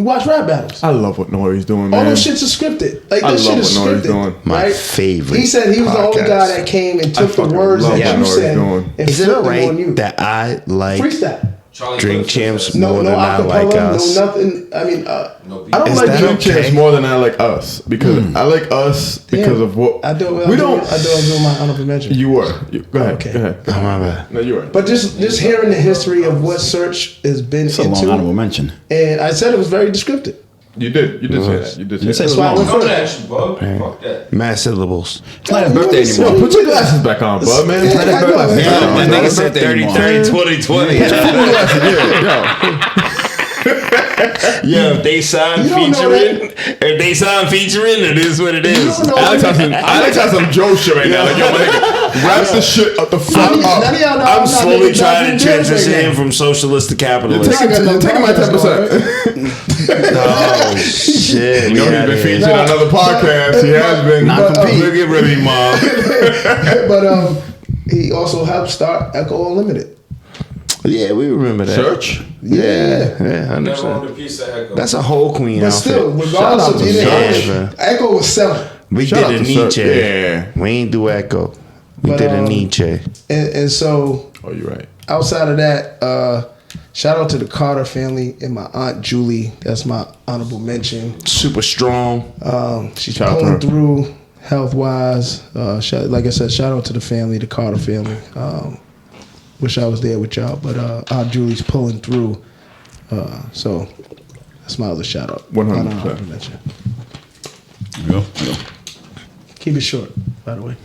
watch rap battles. I love what Nori's doing, All man. those shits are scripted. Like, I this shit love is what Nori's scripted. doing. My right? favorite He said he was the only podcast. guy that came and took the fucking words love that what you Nori's said doing. and Is it flipped them on you. right that I like Freestyle. Charlie Drink Clips Champs says- more No than I acapella, like us? no nothing. I mean, No beat. I don't Is like that Drink okay? Champs more than I like us because I like us because of what I do. we don't. I do my honorable mention. You were. Go ahead. Okay. Go ahead. Oh, my bad. No, you were. But just hearing the history of what Search has been It's a long into, honorable mention. and I said it was very descriptive. You did. You did say that. You did You say say that. it was That's why I long. went Come to that shit, bub. Fuck that. Mad syllables. It's not his birthday Yo, anymore. put your glasses back on, bud, man. Yeah, Put your I know. glasses Yeah, back on. that nigga Put said your 2020. glasses, Yeah, if they sign You don't know featuring, it is what it is. don't know Alex has some Joe shit right now. Like, yo, my nigga, wrap the shit up the fuck None up. of y'all know I'm not slowly living trying to Dr. Dre transition right him now. from socialist to capitalist. You're taking my 10%. Oh shit! You know, he's been featured on other podcasts. He has been. Non-compete. Look at Remy, mom. But he also helped start Echo Unlimited. Yeah, we remember that. Search? Yeah, Never owned 100%. a piece of Echo. That's a whole queen But outfit. still, regardless Shout out of to either Search. one, Echo was selling. We Shout out did a to Search. Nietzsche. Yeah. We ain't do Echo. We But, did a Nietzsche. And so Oh, you're right. outside of that, shout out to the Carter family and my aunt Julie. That's my honorable mention. Super strong. She's Shout out to pulling her. through health wise. Like I said, shout out to the family, the Carter family. wish I was there with y'all, but our Julie's pulling through. So that's my other shout out. 100%. Yeah. Keep it short, by the way.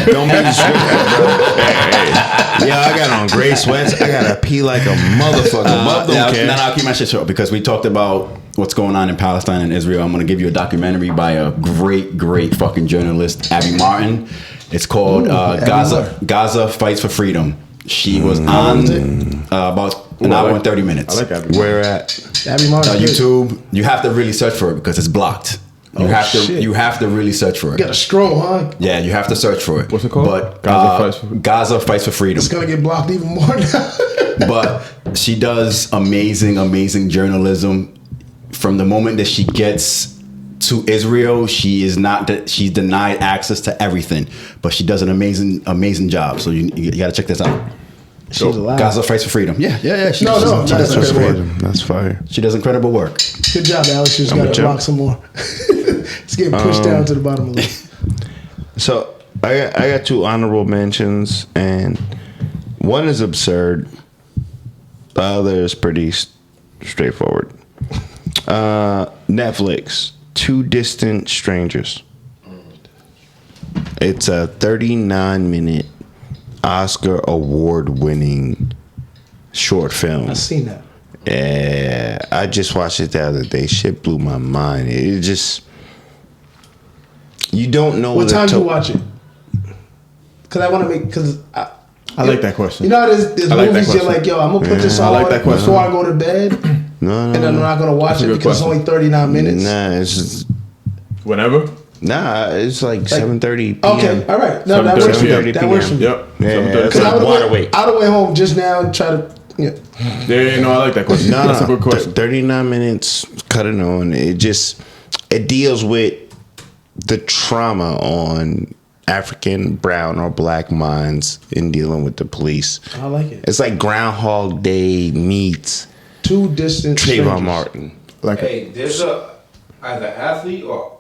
Don't make it short, bro. Yeah, I got on gray sweats. I gotta pee like a motherfucker. Don't care. I'll keep my shit short because we talked about what's going on in Palestine and Israel. I'm gonna give you a documentary by a great fucking journalist, Abby Martin. It's called Gaza Fights for Freedom. She was on about an hour and 30 minutes. I like Abby. Where at? Abby Martin. YouTube. You have to really search for it because it's blocked. You have to really search for it. Got a stroll, huh? Yeah, you have to search for it. What's it called? But Gaza Fights for Freedom. It's gonna get blocked even more now. But she does amazing journalism. From the moment that she gets to Israel, she's denied access to everything, but she does an amazing job. So you got to check this out. She's alive. Gaza Fights for Freedom. Yeah. She That's incredible. That's fire. She does incredible work. Good job, Alex. You just got to block some more. It's getting pushed down to the bottom of the list. So I got 2 honorable mentions, and one is absurd. The other is pretty straightforward. Netflix, 2 Distant Strangers. It's a 39-minute Oscar award-winning short film. I seen that. Yeah, I just watched it the other day. Shit blew my mind. It just, you don't know what time do you watch it? Because I want to I like that question. You know, there's movies you're like, yo, I'm gonna put this on before I go to bed, and then I'm not gonna watch it because it's only 39 minutes. Nah, it's just whenever. Nah, it's like 7:30 p.m. Okay, all right. No, that works for me. That works for me. Yep. Yeah, Because I would went home just now and try to. Yeah. No, I like that question. No, That's a good question. 39 minutes, cut it on. It deals with the trauma on African, brown, or black minds in dealing with the police. I like it. It's like Groundhog Day meets 2 Distant Trayvon Strangers. Martin. Hey, there's either athlete or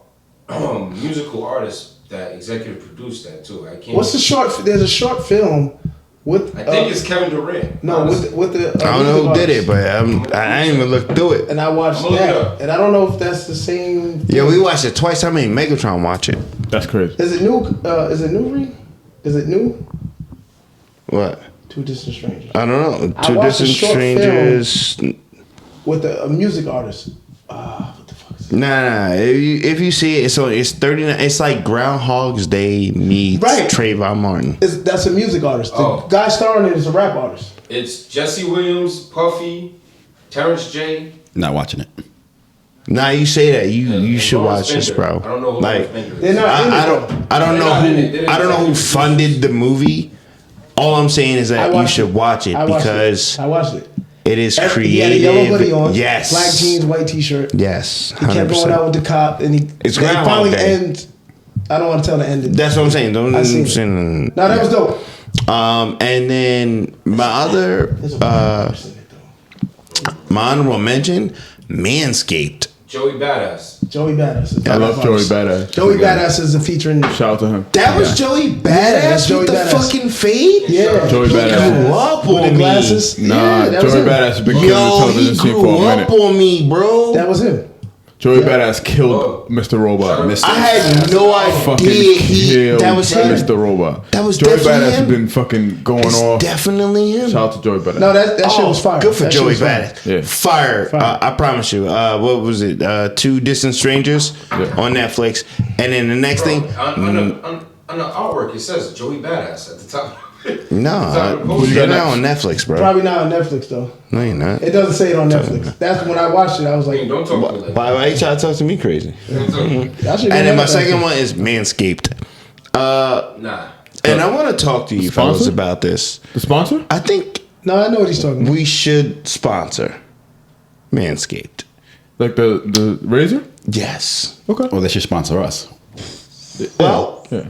musical artist that executive produced that too. I can't. What's the short? There's a short film with. I think it's Kevin Durant. No, with the. I don't know who did it, artist. but I didn't even look through it. And I watched I'm looking it that, up. and I don't know if that's the same. Yeah, we watched it twice. I made Megatron watch it. That's crazy. Is it new? Is it new? Reem? Is it new? What? 2 Distant Strangers. I don't know. I 2 watched a Distant short Strangers. With a music artist. What the fuck is it? Nah. If you see it, it's 39. It's like Groundhog's Day meets Trayvon Martin. That's a music artist. The guy starring in it is a rap artist. It's Jesse Williams, Puffy, Terrence J. Not watching it. Nah, you say that you should Lawrence watch this, Bender. bro. I don't know who like Lawrence Bender is. They're not in it, I don't They're know not in who it. They're I don't know who executive funded the movie. All I'm saying is that you watched should watch it I watched because I watched it. it is He had a creative. yellow hoodie on. Yes. Black jeans, white t-shirt. Yes. He kept going out with the cop, and It's and it Groundhog finally Day. ends. I don't want to tell the ending. That's what I'm saying. I seen it. No, that was dope. And then my other There's a white person in it, though. my honorable mention, Manscaped. Joey Badass. Joey Badass. I love Joey Badass. Joey Badass is a featuring. Shout out to him. That was Joey Badass Joey with the Badass. fucking fade? Yeah. Joey He Badass. grew up With on the me. glasses. Nah, Yeah, that was Joey him. Badass has been killing the Yo, he television scene grew for a up minute. on me, bro. That was him. Joey Badass killed Mr. Robot. I had no Fucking idea that was him. Mr. Robot. That was Joey definitely Badass has him. been fucking going It's off. definitely him. Shout out to Joey Badass. No, that shit was fire. Good for That shit Joey was fire. Badass. Yeah. Fire. I promise you. What was it? 2 Distant Strangers on Netflix. And then the next thing. On the artwork, it says Joey Badass at the top. No, you you're got not next? on Netflix, bro. Probably not on Netflix though. No, you're not. It doesn't say it on Netflix. That's when I watched it. I was like, Don't talk to me like that. Why you try to talk to me crazy? Don't talk to me. I should. And then my second one is Manscaped. Nah. And I want to talk to you fellas Sponsor? about this. The sponsor? I think No, I know what he's talking about. we should sponsor Manscaped. Like the razor? Yes. Okay. Well, they should sponsor us. Well, Yeah.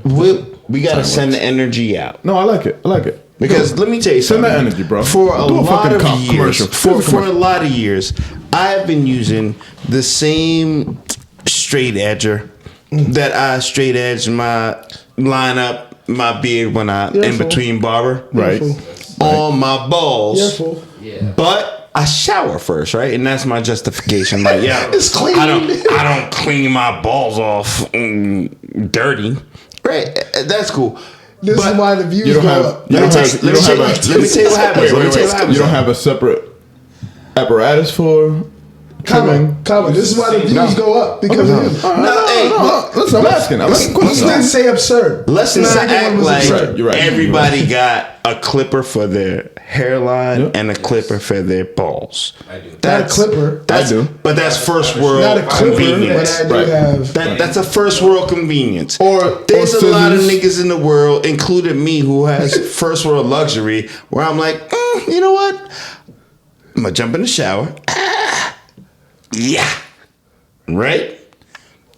we got to send the energy out. No, I like it. I like it. Because let me tell you Send something. that energy, bro. For a Do a lot fucking of years, commercial. for a lot of years, I have been using the same straight edger that I straight edge my line up my beard when I in Beautiful. between barber. Right. Beautiful. on my balls. Yeah, fool. Yeah. But I shower first, right? And that's my justification. Like, yeah, It's clean. I don't clean my balls off dirty. Right? That's cool. This But is why the views You don't go have. up. You don't have. You don't have a. Let me tell you what happens. Let me tell you what happens. You don't have a separate apparatus for trimming. Comment. This is why the views go up because of him. Listen, I'm asking. I'm asking You questions. didn't say absurd. Let's The not second one act was like absurd. You're right. everybody got a clipper for their hairline Yep. and a clipper for their balls. I do. Not a clipper. That's, I do. But that's first world Not a clipper, convenience. but I do Right. have. That's a first world convenience. Or There's a lot of scissors. niggas in the world, including me, who has first world luxury, where I'm like, you know what? I'm gonna jump in the shower. Yeah. Right?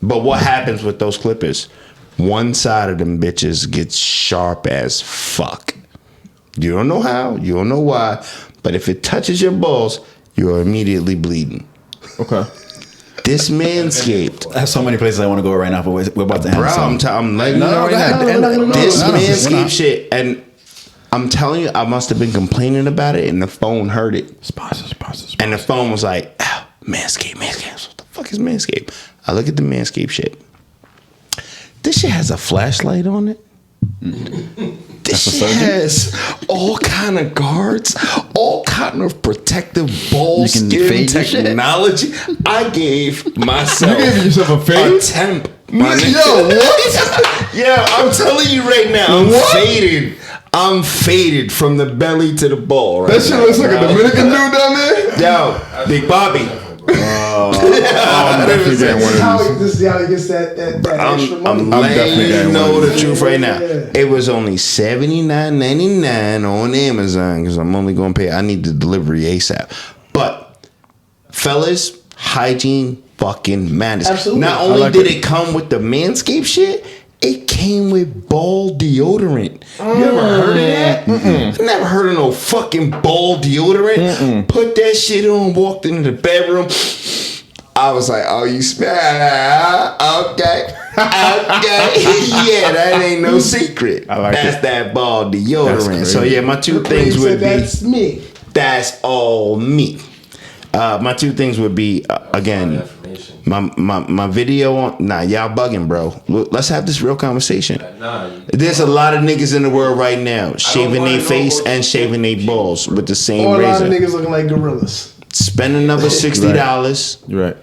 But what happens with those clippers? One side of them bitches gets sharp as fuck. You don't know how, you don't know why, but if it touches your balls, you're immediately bleeding. Okay. This Manscaped. I have so many places I want to go right now, but we're about to end. Bro, so. I'm letting you No, know right go ahead. now. We're not gonna go. This No, we're Manscaped not. shit, and I'm telling you, I must have been complaining about it, and the phone heard it. Sponsors. And the phone was like, "Ow, Manscaped. What the fuck is Manscaped?" I look at the Manscaped shit. This shit has a flashlight on it. This shit has all kind of guards, all kind of protective ball You can skin fade your shit. technology. I gave myself You gave yourself a fade? temp. Yo, what? Yeah, I'm telling you right now, I'm faded from the belly to the ball. Right That shit looks like a Dominican dude down there. Yo, Big Bobby. I'm definitely getting one of these. This is how he gets that extra money. I'm definitely letting getting you one know of the these. truth right now. Yeah. It was only $79.99 on Amazon because I'm only going to pay. I need the delivery ASAP. But fellas, hygiene fucking matters. Absolutely. Not I only like did it. it come with the Manscaped shit, it came with ball deodorant. You ever heard of that? I never heard of no fucking ball deodorant. Put that shit on, walked into the bedroom. I was like, oh, you smell that? Okay. Yeah, that ain't no secret. I like That's it. that ball That's deodorant. crazy. So yeah, my two He things said, would be that's me. that's all me. My two things would be again, Information. my video on. Nah, y'all bugging, bro. Let's have this real conversation. Nah, There's a lot of niggas in the world right now shaving wanna their know face what and shaving their balls with the same Or a lot razor. of niggas looking like gorillas. Spend another $60. You're right.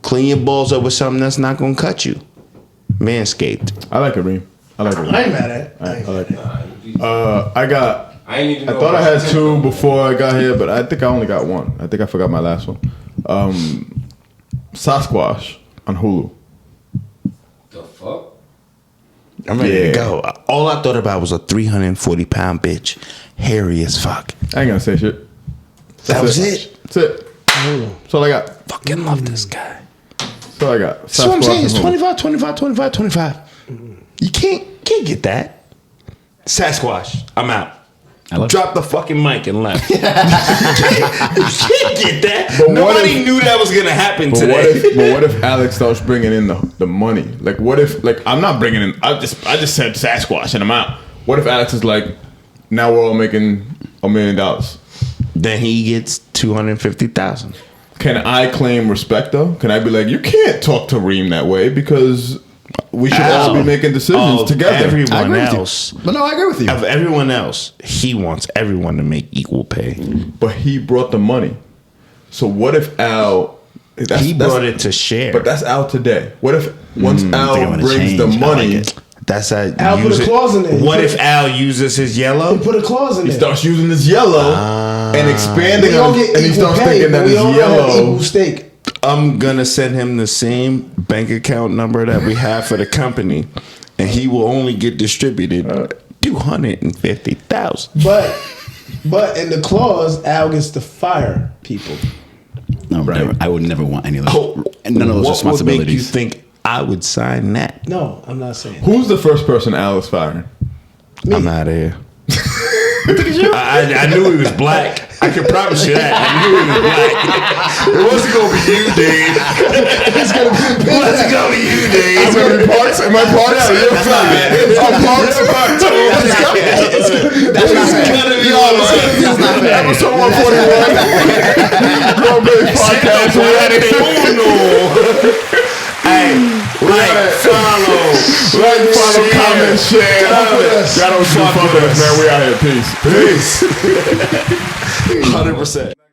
Clean your balls up with something that's not gonna cut you. Manscaped. I like it, Reem. I like it. Reem. I ain't mad at it. I like it. nah, I got. I ain't even I know thought I about had two before I got here, but I think I only got one. I think I forgot my last one. Sasquatch on Hulu. the fuck. I'm ready Yeah. to go. All I thought about was a 340-pound bitch, hairy as fuck. I ain't gonna say shit. That was it. That's it. That's all I got. Fucking love this guy. That's all I got. That's what I'm saying. It's on Hulu. 25. You can't get that. Sasquatch, I'm out. I love Drop the fucking mic and left. You can't get that. But what Nobody if- knew that was gonna happen But today. what if Alex starts bringing in the money? Like, what if, like, I'm not bringing in. I just said Sasquatch and I'm out. What if Alex is like, now we're all making $1 million? Then he gets 250,000. Can I claim respect though? Can I be like, you can't talk to Reem that way because we should all be making decisions Of together. I Everyone agree with you. else. But no, I agree with you. Of everyone else, he wants everyone to make equal pay. But he brought the money. So what if Al? He brought it to share. But that's Al today. What if once I think I'm Al gonna brings change. the I like money, it. That's how Al put a clause in there. What if Al uses his yellow? He put a clause in he there. starts using his yellow and expanding We all on, get and he equal starts pay, thinking but that we his all have yellow. equal stake. I'm gonna send him the same bank account number that we have for the company, and he will only get distributed 250,000. But in the clause, Al gets to fire people. No, never. I would never want any of those. Oh, None of those what responsibilities. would make you think I would sign that? No, I'm not saying. Who's the first person Al is firing? I'm out of here. I knew he was black. I can promise you that. I knew he was black. It wasn't gonna be you, Dave. It wasn't gonna be you, Dave. live in Parks? Am I Parks? That's not bad. I'm Parks. That's not bad. That's not bad. Episode 141. Grown Billy Podcast. We at it. Hey, follow, Follow, comment, share. us. Y'all don't fuck with us, man. We out here. Peace. 100%.